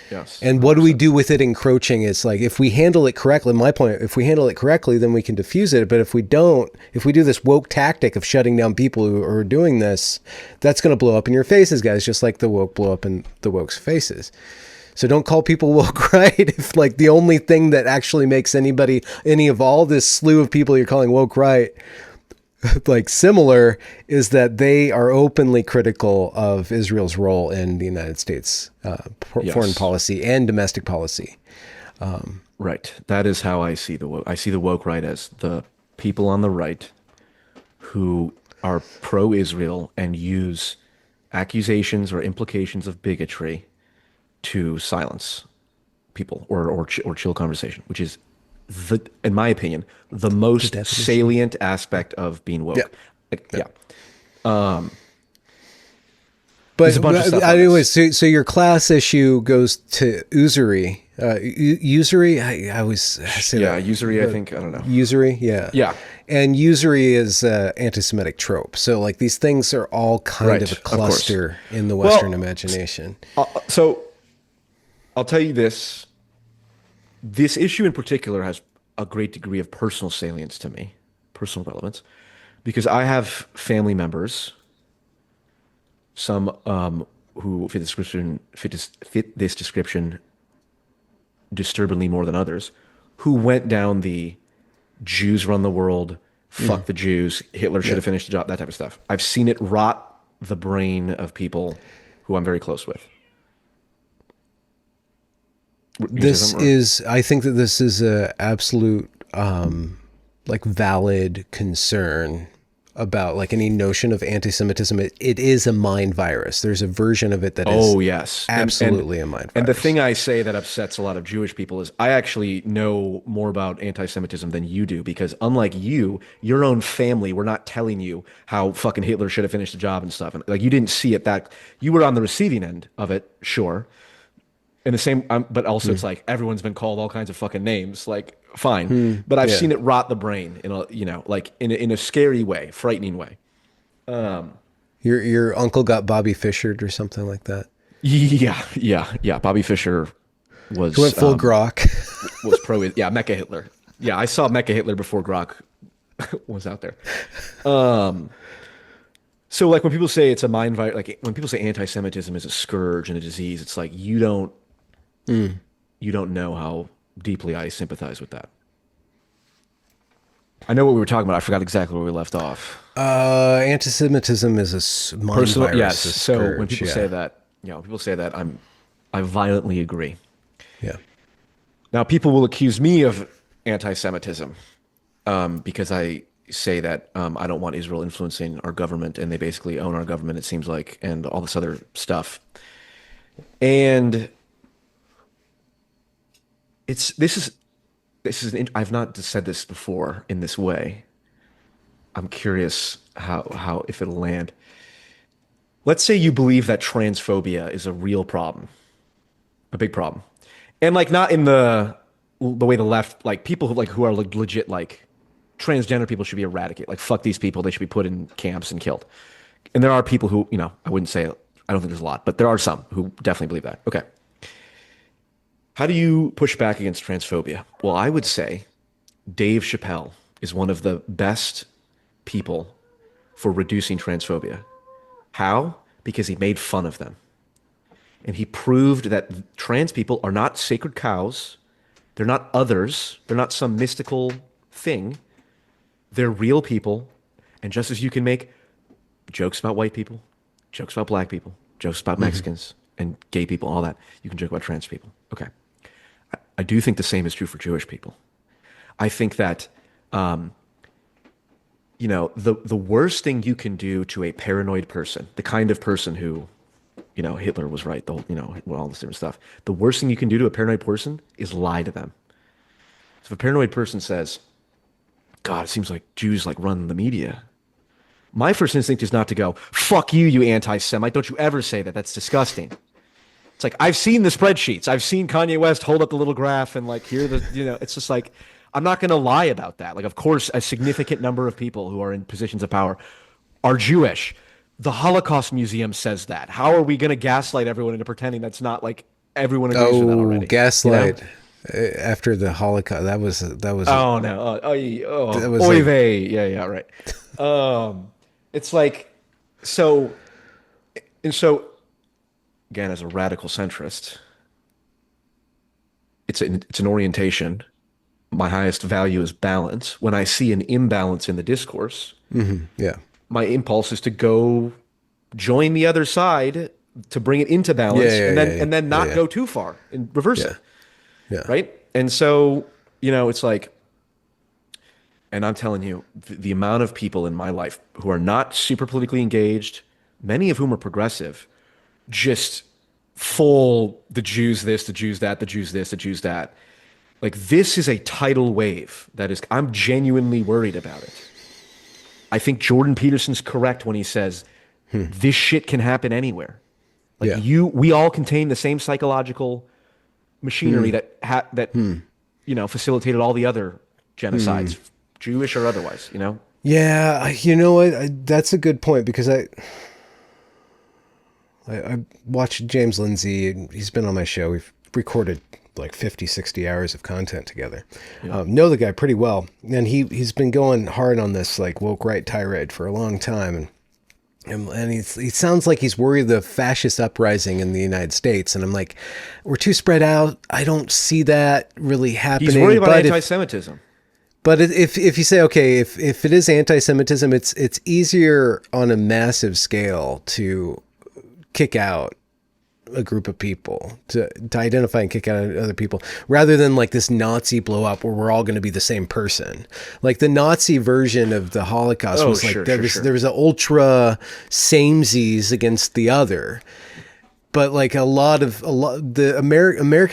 Yes. And what do we do with it encroaching? It's like, if we handle it correctly, my point, if we handle it correctly, then we can diffuse it. But if we don't, if we do this woke tactic of shutting down people who are doing this, that's going to blow up in your faces, guys, just like the woke blow up in the woke's faces. So don't call people woke right if like the only thing that actually makes any of all this slew of people you're calling woke right like similar is that they are openly critical of Israel's role in the United States foreign policy and domestic policy. Right. That is how I see the woke. I see the woke right as the people on the right who are pro-Israel and use accusations or implications of bigotry to silence people or chill conversation, which is, in my opinion, the most salient aspect of being woke. But anyways, so your class issue goes to usury. Usury, I always say that. Usury, I think, I don't know. Usury, yeah. Yeah. And usury is anti-Semitic trope. So like these things are all kind of a cluster in the Western imagination. So I'll tell you this. This issue in particular has a great degree of personal salience to me, personal relevance, because I have family members, some who fit this description disturbingly more than others, who went down the Jews run the world, fuck the Jews, Hitler should have finished the job, that type of stuff. I've seen it rot the brain of people who I'm very close with. I think that this is a absolute, like valid concern about like any notion of anti-Semitism, it is a mind virus. There's a version of it that is yes. absolutely a mind virus. And the thing I say that upsets a lot of Jewish people is I actually know more about anti-Semitism than you do, because unlike you, your own family were not telling you how fucking Hitler should have finished the job and stuff. And like, you didn't see it that you were on the receiving end of it, sure. In the same, but also it's like everyone's been called all kinds of fucking names. Like, fine, but I've seen it rot the brain in a, like in a scary way, frightening way. Your uncle got Bobby Fischered or something like that. Yeah. Bobby Fischer was He went full Grok. Was pro. Yeah, Mecha Hitler. Yeah, I saw Mecha Hitler before Grok was out there. So like when people say it's a mind virus, like when people say anti-Semitism is a scourge and a disease, it's like you don't know how deeply I sympathize with that. I know what we were talking about. I forgot exactly where we left off. Anti-Semitism is a mind virus. Yes. So scourge, when people say that, I violently agree. Yeah. Now people will accuse me of anti-Semitism because I say that I don't want Israel influencing our government, and they basically own our government, it seems like, and all this other stuff. And I've not said this before in this way. I'm curious how if it'll land. Let's say you believe that transphobia is a real problem, a big problem, and like not in the way the left, like people who are like legit like transgender people should be eradicated. Like fuck these people, they should be put in camps and killed. And there are people who, I wouldn't say, I don't think there's a lot, but there are some who definitely believe that. Okay. How do you push back against transphobia? Well, I would say Dave Chappelle is one of the best people for reducing transphobia. How? Because he made fun of them. And he proved that trans people are not sacred cows. They're not others. They're not some mystical thing. They're real people. And just as you can make jokes about white people, jokes about black people, jokes about Mexicans and gay people, all that, you can joke about trans people. Okay. I do think the same is true for Jewish people. I think that, the worst thing you can do to a paranoid person, the kind of person who, Hitler was right, all this different stuff. The worst thing you can do to a paranoid person is lie to them. So if a paranoid person says, God, it seems like Jews like run the media, my first instinct is not to go, fuck you, you anti-Semite. Don't you ever say that. That's disgusting. It's like, I've seen the spreadsheets. I've seen Kanye West hold up the little graph and like, it's just like, I'm not going to lie about that. Like, of course, a significant number of people who are in positions of power are Jewish. The Holocaust Museum says that. How are we going to gaslight everyone into pretending that's not like everyone agrees with that already? Gaslight. After the Holocaust, that was. Oh no! That was oy vey. Yeah, right. It's like so, and so. Again, as a radical centrist, it's an orientation. My highest value is balance. When I see an imbalance in the discourse, my impulse is to go join the other side to bring it into balance, and then not go too far and reverse it. Yeah. Right. And so, it's like, and I'm telling you, the amount of people in my life who are not super politically engaged, many of whom are progressive, just full the Jews this, the Jews that, the Jews this, the Jews that. Like, this is a tidal wave that is, I'm genuinely worried about it. I think Jordan Peterson's correct when he says this shit can happen anywhere. Like we all contain the same psychological machinery that facilitated all the other genocides, Jewish or otherwise, Yeah, you know what? That's a good point, because I watched James Lindsay, and he's been on my show. We've recorded like 50, 60 hours of content together. Know the guy pretty well. And he's been going hard on this like woke right tirade for a long time. And he sounds like he's worried the fascist uprising in the United States. And I'm like, we're too spread out. I don't see that really happening. He's worried about anti-Semitism. But if you say, okay, if it is anti-Semitism, it's easier on a massive scale to kick out a group of people, to identify and kick out other people, rather than like this Nazi blow up where we're all going to be the same person. Like the Nazi version of the Holocaust was like there was an ultra samesies against the other. But like America's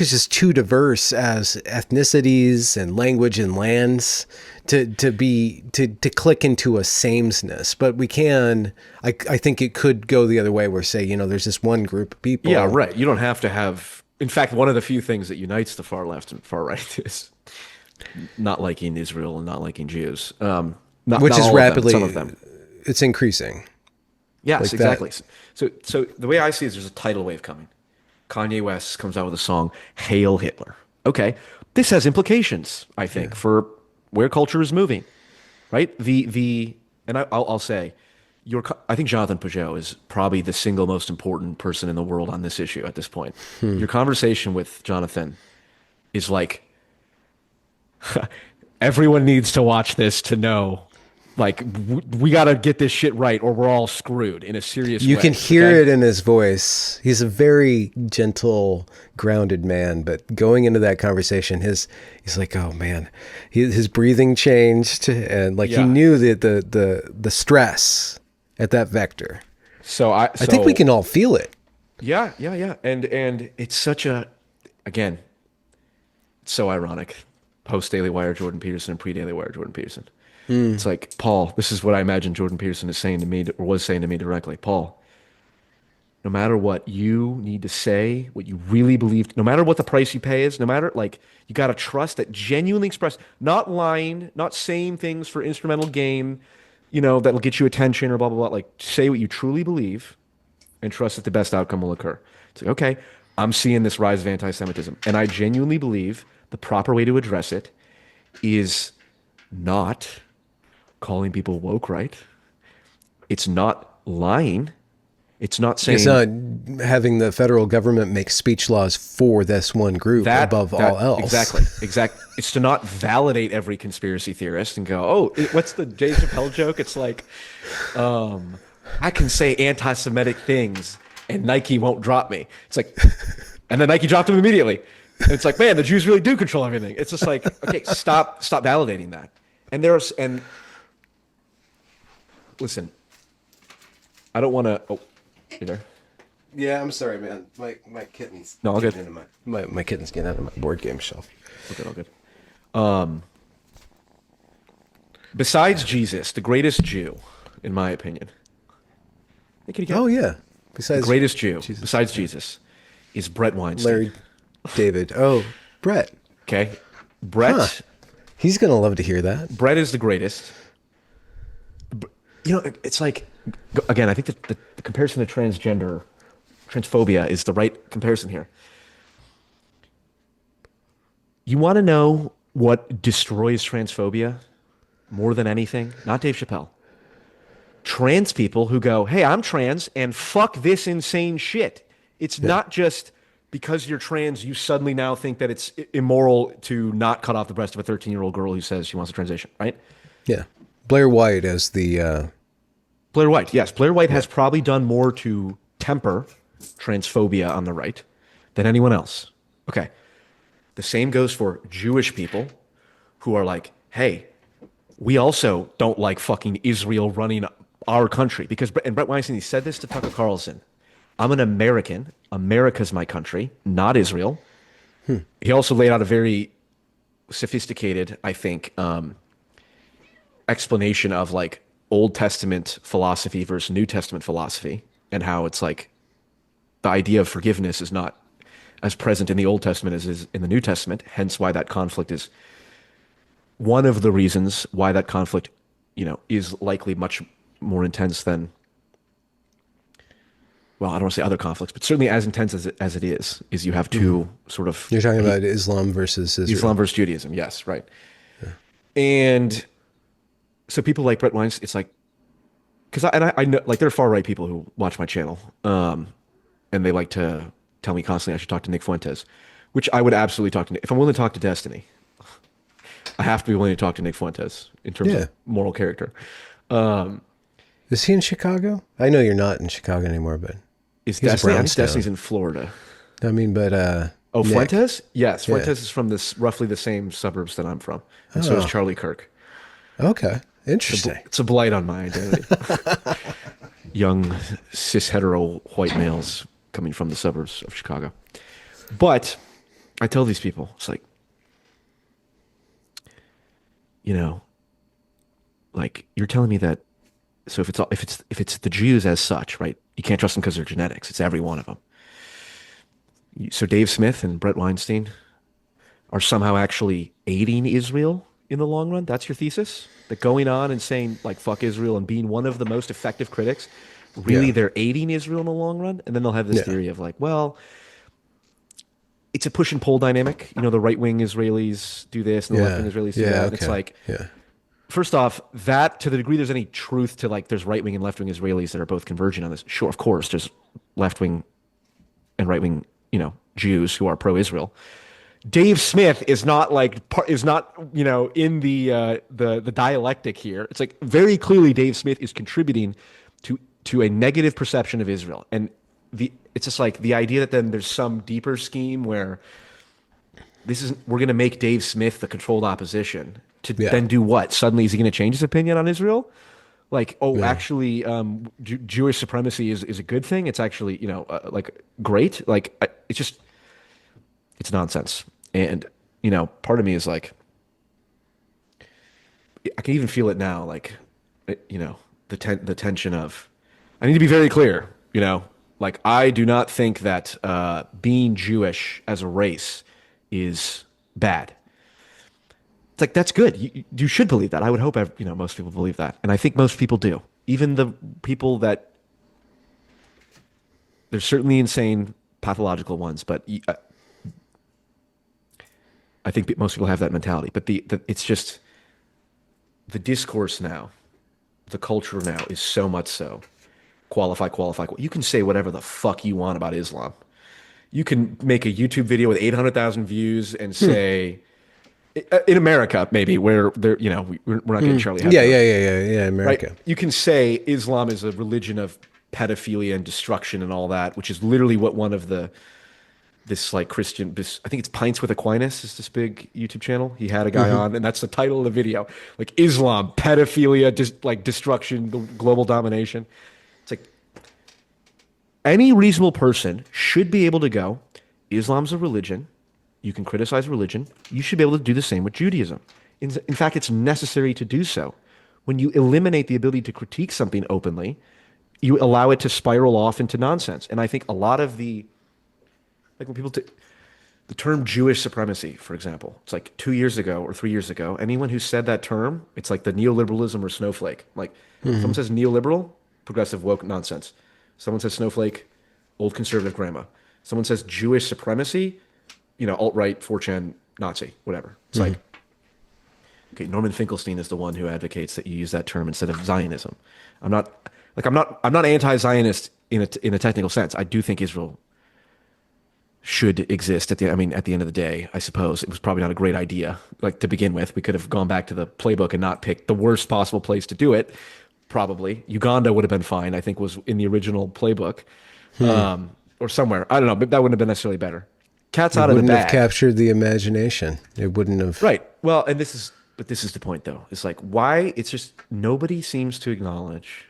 just too diverse as ethnicities and language and lands to click into a sameness. But we can, I think it could go the other way where, say, there's this one group of people. Yeah, right. You don't have to have, in fact, one of the few things that unites the far left and far right is not liking Israel and not liking Jews. Which is rapidly, some of them. It's increasing. Yes, like exactly. So the way I see it is there's a tidal wave coming. Kanye West comes out with a song, Hail Hitler. Okay. This has implications, I think, for where culture is moving, right? And I'll say, I think Jonathan Peugeot is probably the single most important person in the world on this issue at this point. Your conversation with Jonathan is like, everyone needs to watch this to know, like, we got to get this shit right or we're all screwed in a serious way. You can hear it in his voice. He's a very gentle, grounded man, but going into that conversation, he's like, oh man, his breathing changed, and like he knew that the stress at that vector. So I think we can all feel it. Yeah. And it's such again, it's so ironic. Post Daily Wire Jordan Peterson and pre Daily Wire Jordan Peterson. It's like, Paul, this is what I imagine Jordan Peterson is saying to me, or was saying to me directly. Paul, no matter what you need to say, what you really believe, no matter what the price you pay is, no matter, like, you got to trust that genuinely express, not lying, not saying things for instrumental gain, that'll get you attention or blah, blah, blah. Like, say what you truly believe and trust that the best outcome will occur. It's like, okay, I'm seeing this rise of anti-Semitism, and I genuinely believe the proper way to address it is not calling people woke, right? It's not lying. It's not saying... It's not having the federal government make speech laws for this one group above all else. Exactly. It's to not validate every conspiracy theorist and go, oh, what's the Dave Chappelle joke? It's like, I can say anti-Semitic things and Nike won't drop me. It's like, and then Nike dropped him immediately. And it's like, man, the Jews really do control everything. It's just like, okay, stop validating that. And listen, I don't want to. Oh, you there? Yeah, I'm sorry, man. My kitten's. No, all good. My kitten's getting out of my board game shelf. All good. Besides Jesus, the greatest Jew, in my opinion. Oh yeah. Besides the greatest Jew, besides Jesus, is Brett Weinstein. Larry David. Oh, Brett. Okay, Brett. Huh. He's gonna love to hear that. Brett is the greatest. It's like, again, I think that the comparison to transphobia is the right comparison here. You want to know what destroys transphobia more than anything? Not Dave Chappelle. Trans people who go, hey, I'm trans and fuck this insane shit. It's not just because you're trans, you suddenly now think that it's immoral to not cut off the breast of a 13-year-old girl who says she wants to transition, right? Yeah. Blair White as the... Blair White, yes. Blair White has probably done more to temper transphobia on the right than anyone else. Okay. The same goes for Jewish people who are like, hey, we also don't like fucking Israel running our country. And Brett Weinstein, he said this to Tucker Carlson. I'm an American. America's my country, not Israel. He also laid out a very sophisticated, I think, explanation of like Old Testament philosophy versus New Testament philosophy, and how it's like the idea of forgiveness is not as present in the Old Testament as is in the New Testament, hence why that conflict is one of the reasons why that conflict, is likely much more intense than, well, I don't want to say other conflicts, but certainly as intense as it is you have two sort of... You're talking about Islam versus Israel. Islam versus Judaism, yes, right. Yeah. And so people like Brett Weinstein, it's like, because I know, like, there are far right people who watch my channel, and they like to tell me constantly I should talk to Nick Fuentes, which I would absolutely talk to Nick. If I'm willing to talk to Destiny, I have to be willing to talk to Nick Fuentes in terms of moral character. Is he in Chicago? I know you're not in Chicago anymore, but is He's a Destiny. I think brownstone. Destiny's in Florida. I mean, but Oh, Nick. Fuentes? Yes, Yeah. Fuentes is from this roughly the same suburbs that I'm from, and so is Oh, Charlie Kirk. okay. Interesting. It's a blight on my identity. Young cis hetero white males coming from the suburbs of Chicago. But I tell these people, it's like, you know, like you're telling me that. So if it's the Jews as such, right? You can't trust them because they're genetics. It's every one of them. So Dave Smith and Brett Weinstein are somehow actually aiding Israel in the long run. That's your thesis? That going on and saying like fuck Israel and being one of the most effective critics, really Yeah. they're aiding Israel in the long run? And then they'll have this Yeah. theory of like, well, it's a push and pull dynamic. The right wing Israelis do this and the left wing Yeah. Israelis do Yeah. that. And it's Okay. like, Yeah. first off, that to the degree there's any truth to like there's right wing and left wing Israelis that are both converging on this. Sure, of course, there's left wing and right wing, Jews who are pro Israel. Dave Smith is not in the dialectic here. It's like very clearly Dave Smith is contributing to a negative perception of Israel, and it's just like the idea that then there's some deeper scheme where we're going to make Dave Smith the controlled opposition to Yeah. then do what? Suddenly is he going to change his opinion on Israel? Like, oh, Yeah. actually, Jewish supremacy is a good thing. It's actually, like great. Like, it's nonsense. And, part of me is like, I can even feel it now. Like, the tension of, I need to be very clear, like I do not think that being Jewish as a race is bad. It's like that's good. You should believe that. I would hope most people believe that, and I think most people do. Even the people that there's certainly insane pathological ones, but I think most people have that mentality. But it's just the discourse now, the culture now is so much so qualify, qualify. You can say whatever the fuck you want about Islam. You can make a YouTube video with 800,000 views and say, in America, maybe where they're, we're not getting Charlie Yeah. Hebdo, Yeah. Yeah. Yeah. Yeah. right? America. You can say Islam is a religion of pedophilia and destruction and all that, which is literally what one of this like Christian, I think it's Pints with Aquinas is this big YouTube channel. He had a guy on, and that's the title of the video, like Islam, pedophilia, like destruction, global domination. It's like any reasonable person should be able to go, Islam's a religion. You can criticize religion. You should be able to do the same with Judaism. In fact, it's necessary to do so. When you eliminate the ability to critique something openly, you allow it to spiral off into nonsense. And I think a lot of like when people take the term Jewish supremacy, for example, it's like 2 years ago or 3 years ago, anyone who said that term, it's like the neoliberalism or snowflake. Like someone says neoliberal, progressive woke nonsense. Someone says snowflake, old conservative grandma. Someone says Jewish supremacy, alt-right, 4chan, Nazi, whatever. It's like, okay, Norman Finkelstein is the one who advocates that you use that term instead of Zionism. I'm not anti-Zionist in a technical sense. I do think Israel should exist at the end of the day. I suppose it was probably not a great idea. Like to begin with, we could have gone back to the playbook and not picked the worst possible place to do it. Probably Uganda would have been fine. I think was in the original playbook, or somewhere. I don't know, but that wouldn't have been necessarily better. Cat's It out of the wouldn't have bag. captured the imagination. It wouldn't have. Right. Well, but this is the point though. It's like why it's just nobody seems to acknowledge,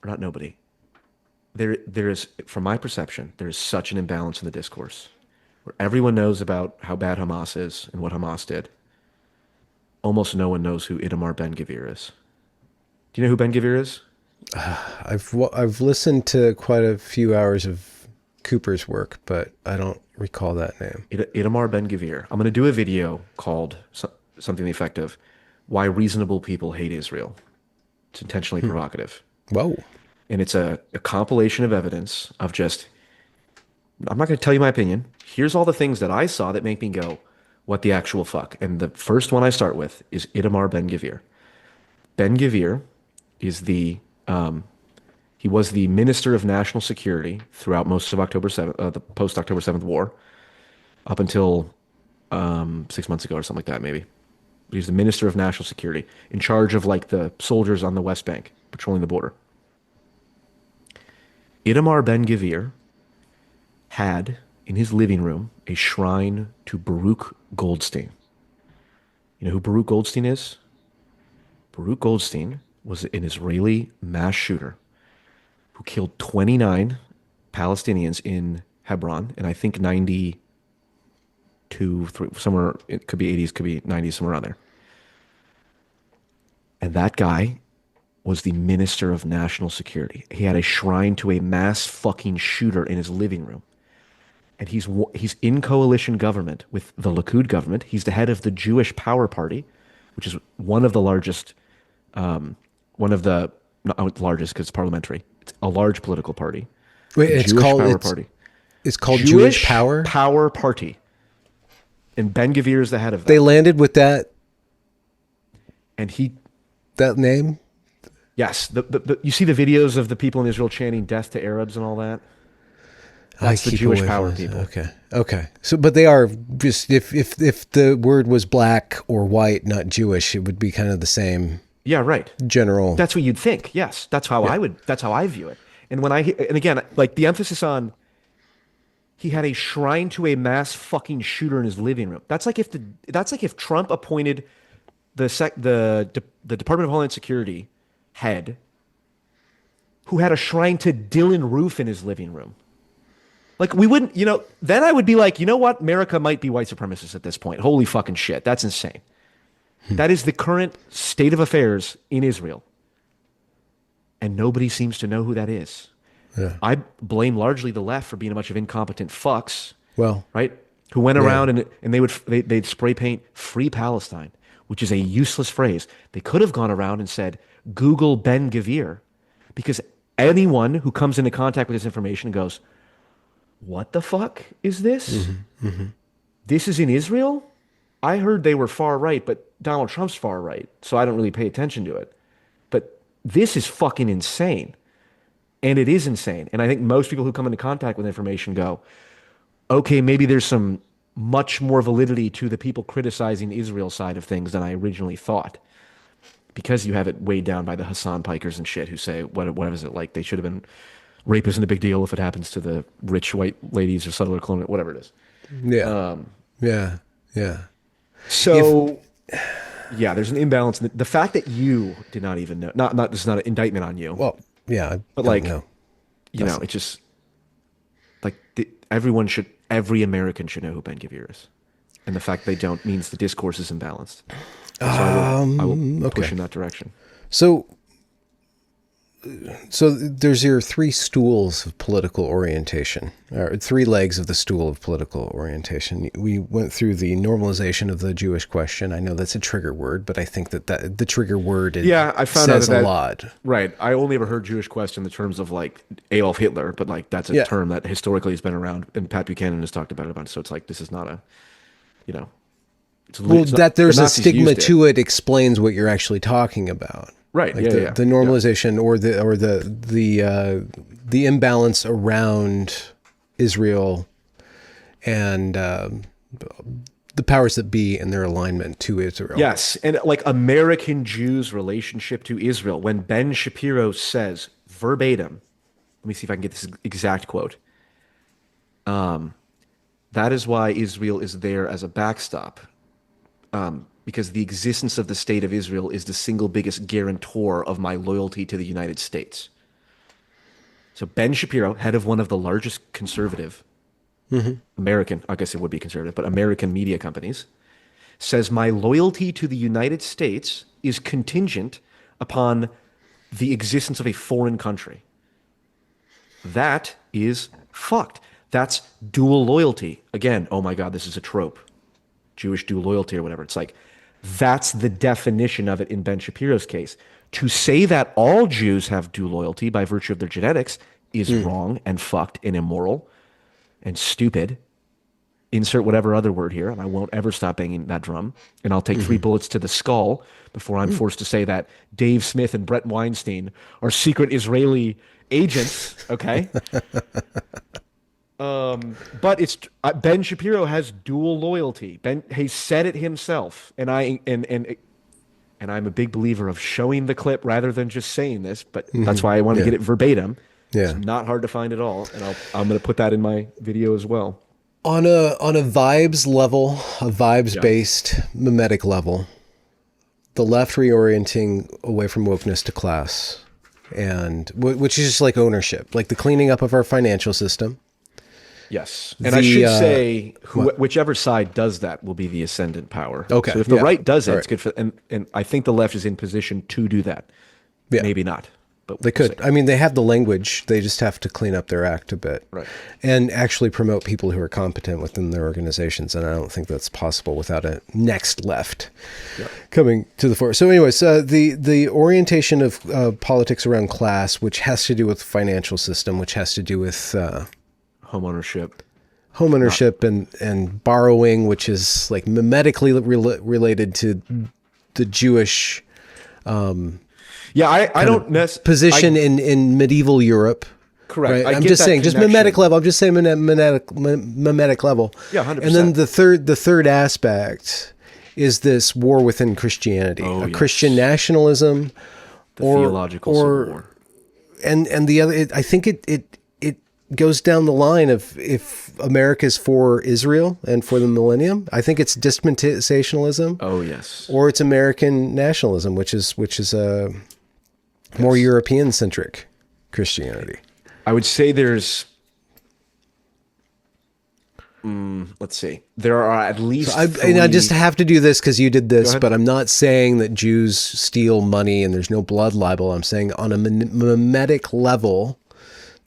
or not nobody. There is, from my perception, there is such an imbalance in the discourse where everyone knows about how bad Hamas is and what Hamas did. Almost no one knows who Itamar Ben-Gvir is. Do you know who Ben-Gvir is? I've listened to quite a few hours of Cooper's work, but I don't recall that name. Itamar Ben-Gvir. I'm going to do a video called something to the effect of "Why Reasonable People Hate Israel." It's intentionally provocative. Whoa. And it's a compilation of evidence of just, I'm not going to tell you my opinion. Here's all the things that I saw that make me go, what the actual fuck? And the first one I start with is Itamar Ben-Gvir. Ben-Gvir is he was the Minister of National Security throughout most of October 7th, the post-October 7th war, up until 6 months ago or something like that, maybe. But he's the Minister of National Security, in charge of like the soldiers on the West Bank patrolling the border. Itamar Ben-Gvir had in his living room a shrine to Baruch Goldstein. You know who Baruch Goldstein is? Baruch Goldstein was an Israeli mass shooter who killed 29 Palestinians in Hebron, and I think 92, somewhere, it could be 80s, could be 90s, somewhere around there. And that guy was the Minister of National Security. He had a shrine to a mass fucking shooter in his living room. And he's in coalition government with the Likud government. He's the head of the Jewish Power Party, which is one of the largest, one of the not largest because it's parliamentary. It's a large political party. Wait, The it's Jewish called Power it's Party. it's called Jewish Power. Power Party. And Ben Gvir is the head of They that. landed with that And he, name. yes, you see the videos of the people in Israel chanting death to Arabs and all that? That's the keep Jewish away Power from this. people. Okay. So, but they are just if the word was black or white, not Jewish, it would be kind of the same Yeah, right. general. That's what you'd think. Yes, that's how that's how I view it. And and again, like the emphasis on he had a shrine to a mass fucking shooter in his living room. That's like if Trump appointed the Department of Homeland Security head who had a shrine to Dylan Roof in his living room. Like we wouldn't, then I would be like, you know what? America might be white supremacist at this point. Holy fucking shit. That's insane. That is the current state of affairs in Israel. And nobody seems to know who that is. Yeah. I blame largely the left for being a bunch of incompetent fucks, Well, right? Who went around and they'd spray paint "Free Palestine," which is a useless phrase. They could have gone around and said Google Ben Gvir, because anyone who comes into contact with this information goes, "What the fuck is this? This is in Israel? I heard they were far right, but Donald Trump's far right, so I don't really pay attention to it. But this is fucking insane." And it is insane. And I think most people who come into contact with information go, okay, maybe there's some much more validity to the people criticizing Israel side of things than I originally thought. Because you have it weighed down by the Hassan Pikers and shit who say, what is it like? They should have been, rape isn't a big deal if it happens to the rich white ladies or settler colonial, whatever it is. yeah. Yeah. So, yeah, there's an imbalance. The fact that you did not even know, this is not an indictment on you. Well, yeah. But it's just like every American should know who Ben Gvir is. And the fact they don't means the discourse is imbalanced. So I will push in that direction. So there's your three stools of political orientation, or three legs of the stool of political orientation. We went through the normalization of the Jewish question. I know that's a trigger word, but I think that the trigger word I found says out a lot. Right. I only ever heard Jewish question in the terms of like Adolf Hitler, but like that's a term that historically has been around, and Pat Buchanan has talked about it a bunch. So it's like this is not a, that there's the a Nazis stigma used to it explains what you're actually talking about. Right. Like the normalization or the imbalance around Israel and the powers that be and their alignment to Israel. Yes, and like American Jews' relationship to Israel. When Ben Shapiro says verbatim, let me see if I can get this exact quote. That is why Israel is there as a backstop. Because the existence of the state of Israel is the single biggest guarantor of my loyalty to the United States. So Ben Shapiro, head of one of the largest conservative American, I guess it would be conservative, but American media companies, says my loyalty to the United States is contingent upon the existence of a foreign country. That is fucked. That's dual loyalty. Again, oh my God, this is a trope. Jewish dual loyalty or whatever. It's like, that's the definition of it in Ben Shapiro's case. To say that all Jews have dual loyalty by virtue of their genetics is wrong and fucked and immoral and stupid. Insert whatever other word here, and I won't ever stop banging that drum. And I'll take 3 bullets to the skull before I'm forced to say that Dave Smith and Brett Weinstein are secret Israeli agents, okay? But it's Ben Shapiro has dual loyalty. He said it himself, and I'm a big believer of showing the clip rather than just saying this. But that's why I want to get it verbatim. It's Yeah. not hard to find at all, and I'm going to put that in my video as well. On a vibes level, a vibes Yeah. based mimetic level, the left reorienting away from wokeness to class, and which is just like ownership, like the cleaning up of our financial system. Yes. And I should say, what? whichever side does that will be the ascendant power. Okay, So if the yeah. right does it, All it's right. good for, and I think the left is in position to do that. Yeah. Maybe not, but They we'll see. could. I mean, they have the language. They just have to clean up their act a bit. Right. And actually promote people who are competent within their organizations. And I don't think that's possible without a next left coming to the fore. So anyways, the orientation of politics around class, which has to do with financial system, which has to do with Home ownership. and borrowing, which is like mimetically related to the Jewish Yeah, I don't necessarily position in medieval Europe. correct. Right? I I'm get just that saying, just connection. mimetic level. I'm just saying mimetic level. Yeah, 100%. And then the third aspect is this war within Christianity, Oh, a yes. Christian nationalism, The theological civil war. and the other. I think it goes down the line of if America's for Israel and for the millennium. I think it's dispensationalism. Oh yes. Or it's American nationalism, which is a more European centric Christianity. I would say there's let's see. There are at least And I just have to do this because you did this, ahead. but I'm not saying that Jews steal money and there's no blood libel. I'm saying on a mimetic level,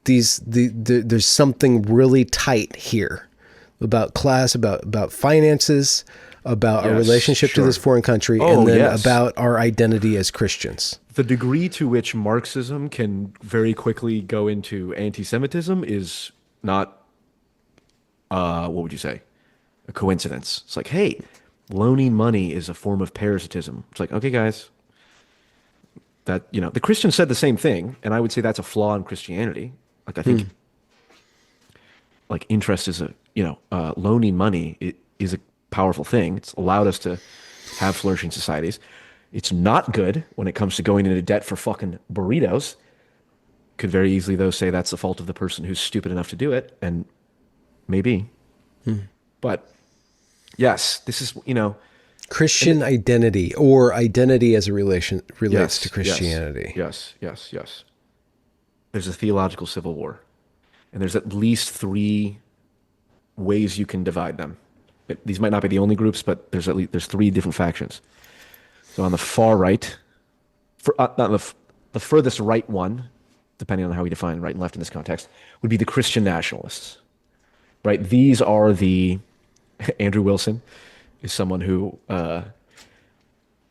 there's something really tight here about class, about finances, about our Yes, relationship to this sure. foreign country, Oh, and then yes. about our identity as Christians. the degree to which Marxism can very quickly go into anti-Semitism is not what would you say? A coincidence. It's like, hey, loaning money is a form of parasitism. It's like, okay, guys, that the Christians said the same thing, and I would say that's a flaw in Christianity. Like I think like interest is loaning money is a powerful thing. It's allowed us to have flourishing societies. It's not good when it comes to going into debt for fucking burritos. Could very easily though say that's the fault of the person who's stupid enough to do it, and maybe. But yes, this is Christian identity, or identity as it relates yes, to Christianity. Yes. There's a theological civil war, and there's at least 3 ways you can divide them. These might not be the only groups, but there's 3 different factions. So on the far right, the furthest right one, depending on how we define right and left in this context, would be the Christian nationalists. Right? These are the Andrew Wilson is someone who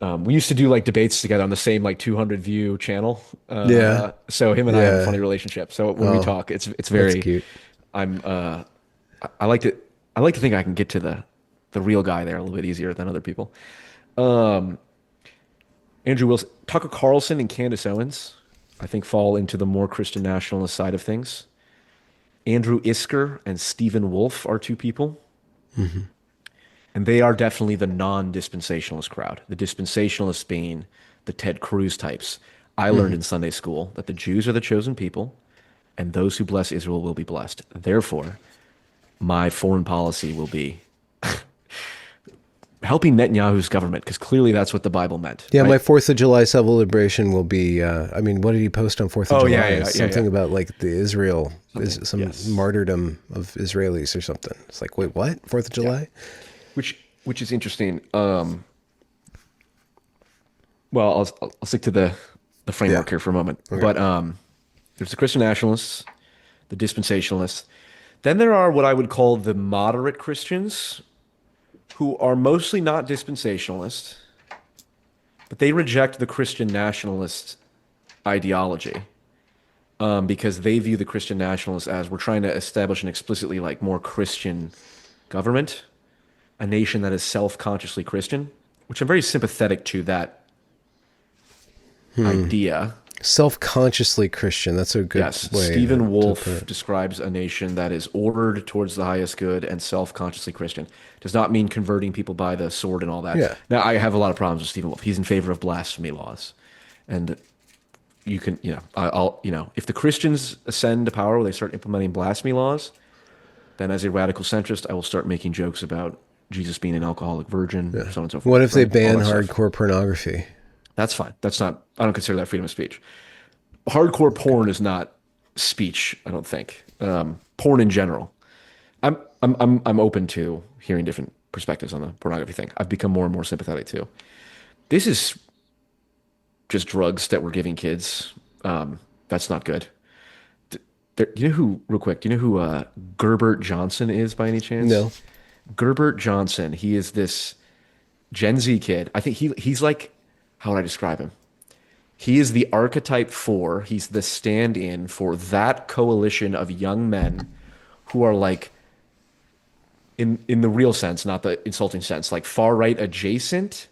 we used to do like debates together on the same like 200 view channel. So him and I have a funny relationship. So when we talk, it's very That's cute. I like to think I can get to the real guy there a little bit easier than other people. Andrew Wilson, Tucker Carlson, and Candace Owens, I think, fall into the more Christian nationalist side of things. Andrew Isker and Stephen Wolfe are 2 people. And they are definitely the non-dispensationalist crowd. The dispensationalists being the Ted Cruz types. I learned in Sunday school that the Jews are the chosen people, and those who bless Israel will be blessed. Therefore, my foreign policy will be helping Netanyahu's government, because clearly that's what the Bible meant. Yeah, right? my 4th of July celebration will be, what did he post on 4th of July? Yeah, something about like the Israel, some yes. martyrdom of Israelis or something. It's like, wait, what? 4th of July? Which is interesting. Well, I'll stick to the framework here for a moment. Okay. But there's the Christian nationalists, the dispensationalists. Then there are what I would call the moderate Christians, who are mostly not dispensationalists, but they reject the Christian nationalist ideology because they view the Christian nationalists as we're trying to establish an explicitly like more Christian government, a nation that is self-consciously Christian, which I'm very sympathetic to that idea. Self-consciously Christian. That's a good way. Stephen Wolfe describes a nation that is ordered towards the highest good and self-consciously Christian. Does not mean converting people by the sword and all that. Yeah. Now, I have a lot of problems with Stephen Wolfe. He's in favor of blasphemy laws. And you can, I'll, if the Christians ascend to power, where they start implementing blasphemy laws, then as a radical centrist, I will start making jokes about Jesus being an alcoholic virgin, Yeah. so on and so What forth, if they right? All ban that stuff. hardcore pornography? That's fine. That's not, I don't consider that freedom of speech. Hardcore porn is not speech, I don't think. Porn in general. I'm open to hearing different perspectives on the pornography thing. I've become more and more sympathetic too. This is just drugs that we're giving kids. That's not good. You know who, real quick, do you know who Gerbert Johnson is by any chance? No. Gerbert Johnson, he is this Gen Z kid. I think he's like, how would I describe him? He is the archetype for, he's the stand-in for that coalition of young men who are like, in the real sense, not the insulting sense, like far right adjacent,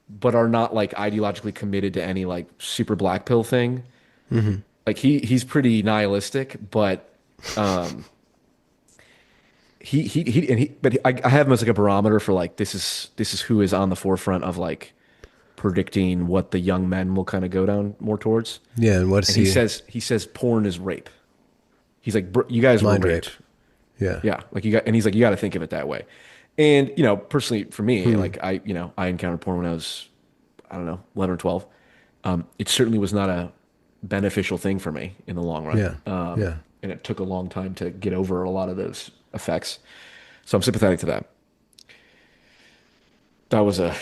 but are not like ideologically committed to any like super black pill thing. Hmm. Like he's pretty nihilistic, but um I have him as like a barometer for like this is who is on the forefront of like predicting what the young men will kind of go down more towards. Yeah, and what's And he? he says porn is rape. He's like, You guys were Mind rape. raped." Yeah. Yeah, like and he's like, you got to think of it that way. And personally for me, Hmm. like I encountered porn when I was, I don't know, 11 or 12. It certainly was not a beneficial thing for me in the long run. Yeah. Yeah. And it took a long time to get over a lot of those effects. So I'm sympathetic to that. That was a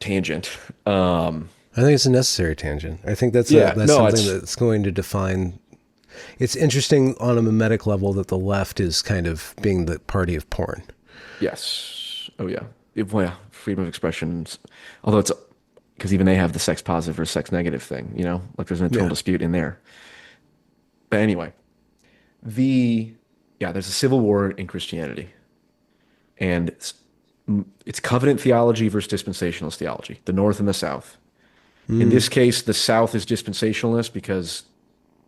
tangent. I think it's a necessary tangent. I think that's Yeah, that's no, something it's that's going to define. It's interesting on a mimetic level that the left is kind of being the party of porn. yes. Oh yeah. Well, yeah, freedom of expression. Although it's because even they have the sex positive or sex negative thing, like there's an internal Yeah. dispute in there. But anyway, the yeah, there's a civil war in Christianity, and it's covenant theology versus dispensationalist theology, the North and the South. In Mm. this case, the South is dispensationalist because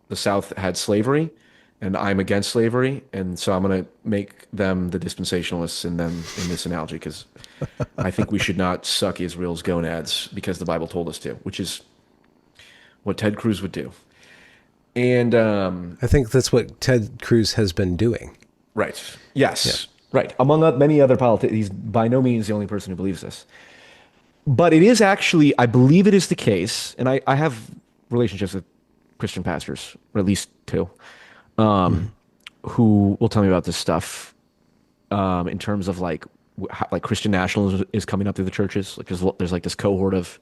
the South had slavery, and I'm against slavery, and so I'm going to make them the dispensationalists in this analogy because I think we should not suck Israel's gonads because the Bible told us to, which is what Ted Cruz would do. And I think that's what Ted Cruz has been doing. right, Yeah. yes, right. Among many other politicians, he's by no means the only person who believes this. But it is actually, I believe it is the case, and I have relationships with Christian pastors, or at least two, Hmm. who will tell me about this stuff in terms of like how, like Christian nationalism is coming up through the churches. Like there's like this cohort of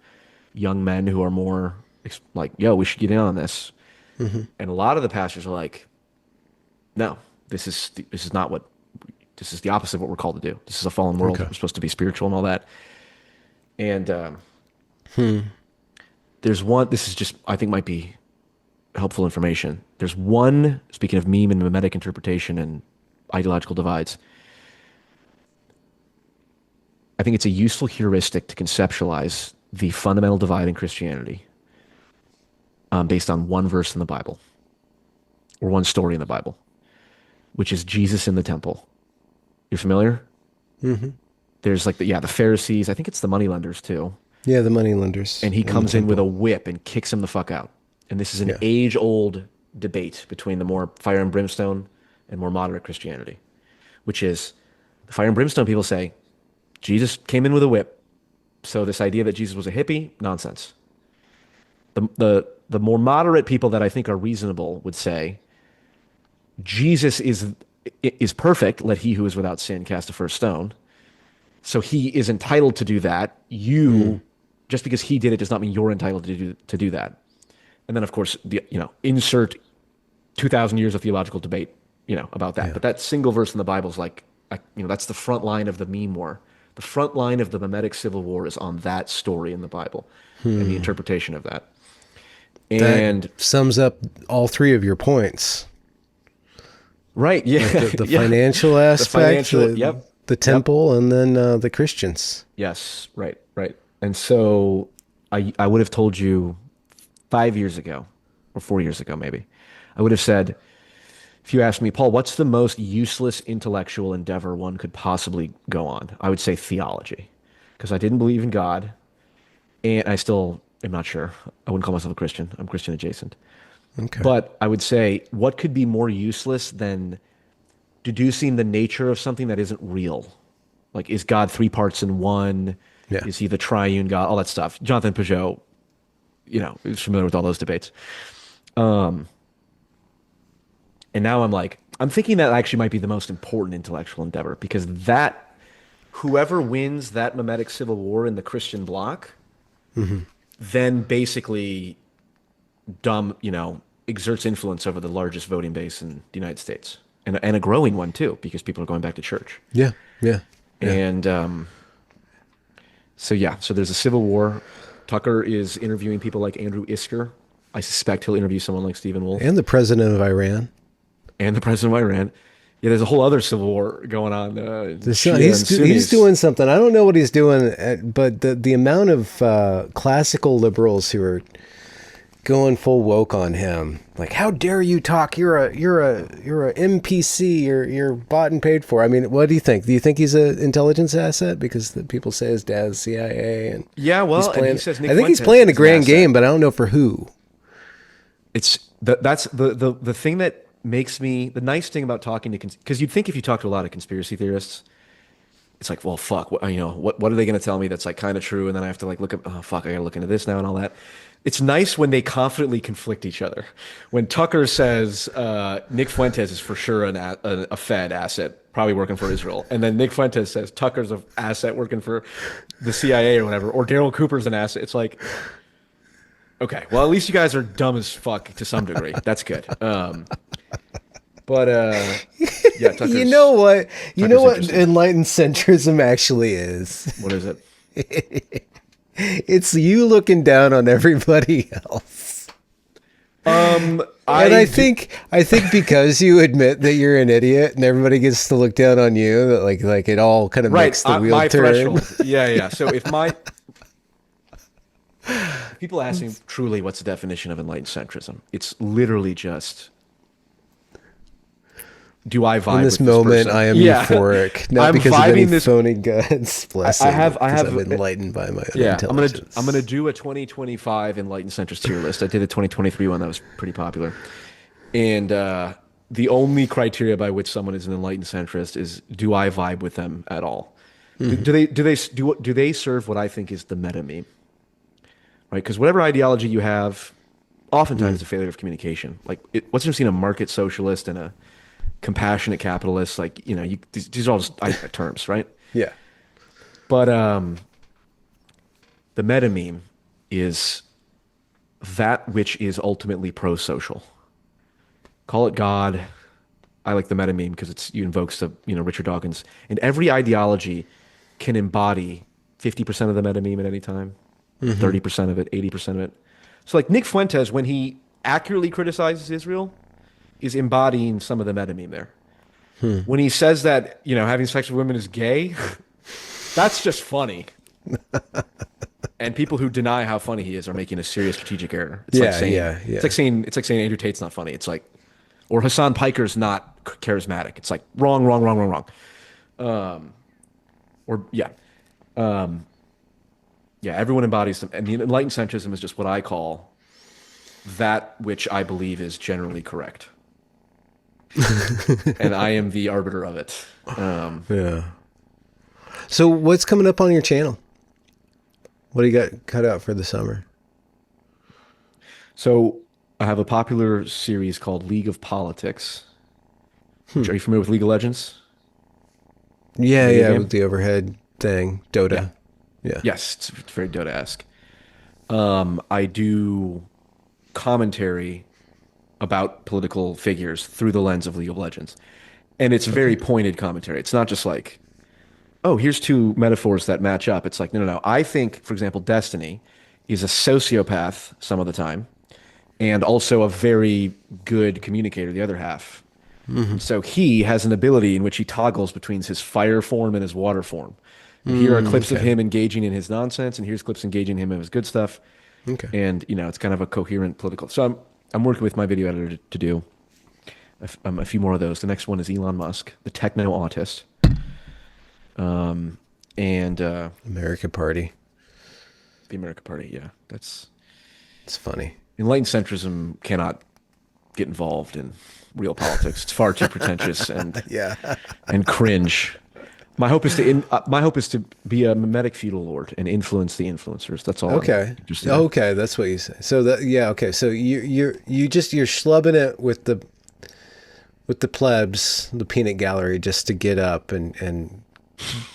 young men who are more like, yo, we should get in on this. Hmm. And a lot of the pastors are like, no, this is not what this is the opposite of what we're called to do. This is a fallen world. Okay. We're supposed to be spiritual and all that. And Hmm. there's one. This is just I think might be helpful information. There's one. Speaking of meme and mimetic interpretation and ideological divides, I think it's a useful heuristic to conceptualize the fundamental divide in Christianity based on one verse in the Bible or one story in the Bible, which is Jesus in the temple. You're familiar? Hmm. There's like the Pharisees. I think it's the moneylenders too. Yeah, the moneylenders And he in the comes in with a temple. whip and kicks him the fuck out. And this is an Yeah. age-old debate between the more fire and brimstone and more moderate Christianity, which is the fire and brimstone people say Jesus came in with a whip. So this idea that Jesus was a hippie, nonsense. The more moderate people that I think are reasonable would say Jesus is perfect. Let he who is without sin cast the first stone. So he is entitled to do that. Mm. You, just because he did it, does not mean you're entitled to do that. And then, of course, insert 2,000 years of theological debate, about that. Yeah. But that single verse in the Bible is like, that's the front line of the meme war. The front line of the mimetic civil war is on that story in the Bible and the Hmm. interpretation of that. That And sums up all three of your points. right, Like yeah, the yeah, financial the aspect, financial, yep, the yep, temple, and then the Christians. yes, right, right. And so I would have told you 5 years ago or 4 years ago, maybe, I would have said, if you asked me, Paul, what's the most useless intellectual endeavor one could possibly go on? I would say theology, because I didn't believe in God, and I still I'm not sure. I wouldn't call myself a Christian. I'm Christian adjacent. Okay. But I would say, what could be more useless than deducing the nature of something that isn't real? Like, is God three parts in one? Yeah. Is he the triune God? All that stuff. Jonathan Peugeot, is familiar with all those debates. And now I'm thinking that actually might be the most important intellectual endeavor because whoever wins that mimetic civil war in the Christian bloc, then basically exerts influence over the largest voting base in the United States and a growing one too, because people are going back to church. Yeah. Yeah. Yeah. And so there's a civil war. Tucker is interviewing people like Andrew Isker. I suspect he'll interview someone like Stephen Wolf And the president of Iran. and the president of Iran. Yeah, there's a whole other civil war going on. Shia and He's Sunnis. doing something. I don't know what he's doing, but the amount of classical liberals who are going full woke on him, like, how dare you talk? You're a NPC. You're bought and paid for. I mean, what do you think? Do you think he's an intelligence asset because the people say his dad's CIA and Yeah, well, he's playing, and he says Nick I think he's Fuentes playing a is an grand asset. game, but I don't know for who. That's the thing that makes me the nice thing about talking to because you'd think if you talk to a lot of conspiracy theorists, it's like, well, fuck, what are they going to tell me that's like kind of true, and then I have to like look up, oh fuck, I got to look into this now and all that. It's nice when they confidently conflict each other. When Tucker says Nick Fuentes is for sure a Fed asset, probably working for Israel, and then Nick Fuentes says Tucker's an asset working for the CIA or whatever, or Daryl Cooper's an asset, it's like, okay, well, at least you guys are dumb as fuck to some degree. That's good. But yeah, Tucker's, You know what? You Tucker's know what interesting. enlightened centrism actually is? What is it? It's you looking down on everybody else. And I think because you admit that you're an idiot and everybody gets to look down on you, that like it all kind of makes the wheel my turn. threshold. Yeah. So if people ask me truly what's the definition of enlightened centrism, it's literally just, do I vibe In with this this moment, person? I am Yeah. euphoric, not I'm because of vibing any this. phony God's blessing. I have because I'm enlightened by my own Yeah, intelligence. I'm gonna do a 2025 enlightened centrist tier list. I did a 2023 one that was pretty popular, and the only criteria by which someone is an enlightened centrist is, do I vibe with them at all? Do they serve what I think is the meta meme? Right? Because whatever ideology you have, oftentimes it's a failure of communication. Like, what's interesting, a market socialist and a compassionate capitalist, like, these are all just terms, right? Yeah. But the meta meme is that which is ultimately pro-social. Call it God. I like the meta meme because you invokes the Richard Dawkins, and every ideology can embody 50% of the meta meme at any time, 30% of it, 80% of it. So like Nick Fuentes, when he accurately criticizes Israel, is embodying some of the meta meme there. When he says that having sex with women is gay, that's just funny. And people who deny how funny he is are making a serious strategic error. It's like saying, yeah. It's like saying Andrew Tate's not funny. It's like, or Hassan Piker's not charismatic. It's like wrong. Or yeah, everyone embodies them, and the enlightened centrism is just what I call that which I believe is generally correct, and I am the arbiter of it. Yeah. So what's coming up on your channel? What do you got cut out for the summer? So I have a popular series called League of Politics. Which, are you familiar with League of Legends? Yeah, Video yeah, game? with the overhead thing, Dota. Yeah. Yes, it's very Dota-esque. I do commentary about political figures through the lens of League of Legends. And it's very pointed commentary. It's not just like, oh, here's two metaphors that match up. It's like, no. I think, for example, Destiny is a sociopath some of the time, and also a very good communicator the other half. So he has an ability in which he toggles between his fire form and his water form. And here are clips of him engaging in his nonsense, and here's clips engaging him in his good stuff. Okay. And it's kind of a coherent political. So I'm working with my video editor to do a few more of those. The next one is Elon Musk, the techno autist. And American Party. the American Party, yeah. That's It's funny. Enlightened centrism cannot get involved in real politics. It's far too pretentious Yeah. and cringe. My hope is to be a mimetic feudal lord and influence the influencers. That's all I'm Okay. interested in. Okay, that's what you say. So that yeah, okay. So you're schlubbing it with the plebs, the peanut gallery, just to get up and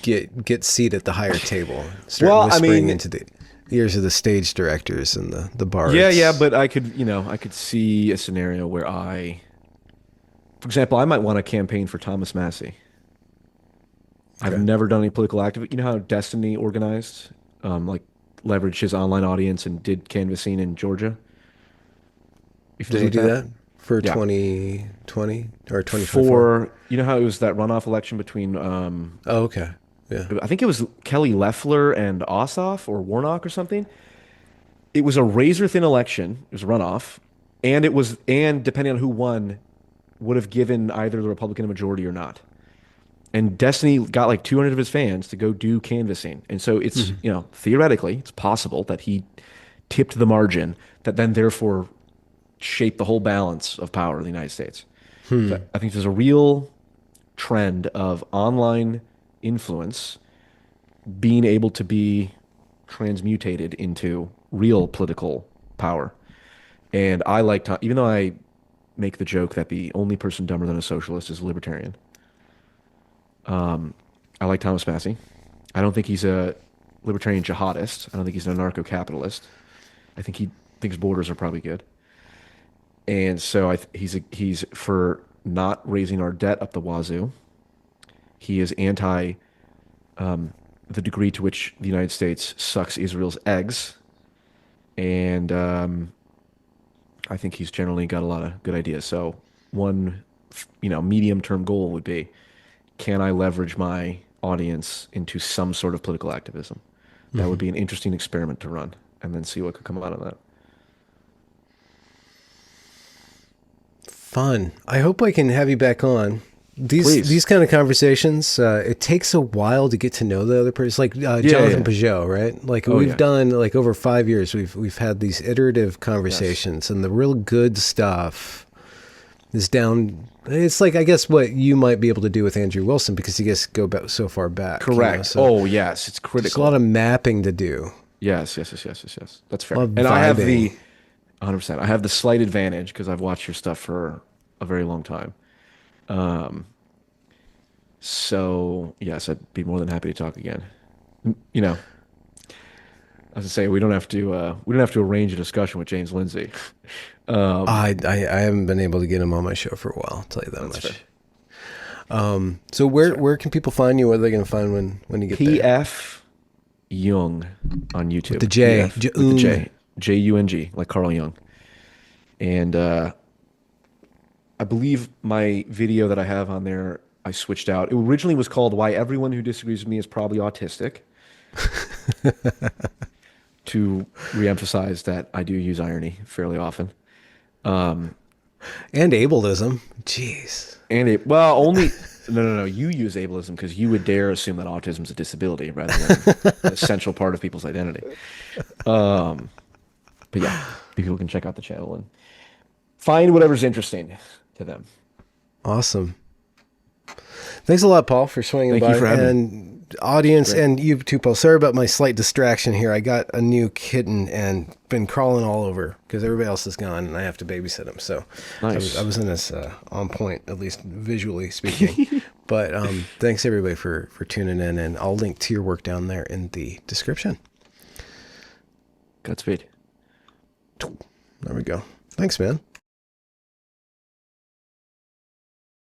get seat at the higher table. Start Well, I whispering mean, into the ears of the stage directors and the yeah, bards. but I could see a scenario where for example, I might want to campaign for Thomas Massey. I've Okay. never done any political activity. You know how Destiny organized, like leveraged his online audience and did canvassing in Georgia? You Did familiar he with do that? that for Yeah. 2020 or 2024? For, you know how it was that runoff election between, Oh, okay. Yeah. I think it was Kelly Loeffler and Ossoff or Warnock or something. It was a razor thin election. It was a runoff, and depending on who won, would have given either the Republican a majority or not. And Destiny got like 200 of his fans to go do canvassing. And so it's, Mhm. theoretically, it's possible that he tipped the margin that then therefore shaped the whole balance of power in the United States. So I think there's a real trend of online influence being able to be transmutated into real political power. And I like to, even though I make the joke that the only person dumber than a socialist is a libertarian, I like Thomas Massey. I don't think he's a libertarian jihadist. I don't think he's an anarcho-capitalist. I think he thinks borders are probably good. And so he's for not raising our debt up the wazoo. He is anti the degree to which the United States sucks Israel's eggs. And I think he's generally got a lot of good ideas. So one, medium-term goal would be, can I leverage my audience into some sort of political activism? That would Mhm. be an interesting experiment to run and then see what could come out of that. Fun. I hope I can have you back on. These Please. kind of conversations, it takes a while to get to know the other person. It's like Yeah, Jonathan yeah. Peugeot, right? Like Oh, we've yeah. done like over 5 years. We've had these iterative Yes. conversations, and the real good stuff is down. It's like I guess what you might be able to do with Andrew Wilson because you guys go back so far back, Correct. So Oh, yes. It's there's a lot critical. of mapping to do, Yes, yes, yes, yes, yes, yes. That's a lot fair. of And I have vibing. the 100%. I have the slight advantage because I've watched your stuff for a very long time. Um, so yes, I'd be more than happy to talk again. You know, as I say, we don't have to arrange a discussion with James Lindsay. I haven't been able to get him on my show for a while. I'll tell you that That's fair. much. So That's fair. where can people find you? What are they going to find when you get there? PF Jung on With the YouTube. J, PF with the Jung. J. Jung, like Carl Jung. And I believe my video that I have on there, I switched out. It originally was called "Why Everyone Who Disagrees with Me Is Probably Autistic," to reemphasize that I do use irony fairly often. And ableism. Jeez. And well, only no. You use ableism because you would dare assume that autism is a disability rather than an essential part of people's identity. But yeah, people can check out the channel and find whatever's interesting to them. Awesome. Thanks a lot, Paul, for swinging Thank you by. for having me. And audience, Great. and you too, Paul. Sorry about my slight distraction here. I got a new kitten and been crawling all over because everybody else is gone and I have to babysit him. So I Nice. was in this on point, at least visually speaking. But thanks everybody for tuning in, and I'll link to your work down there in the description. Godspeed. There we go. Thanks, man.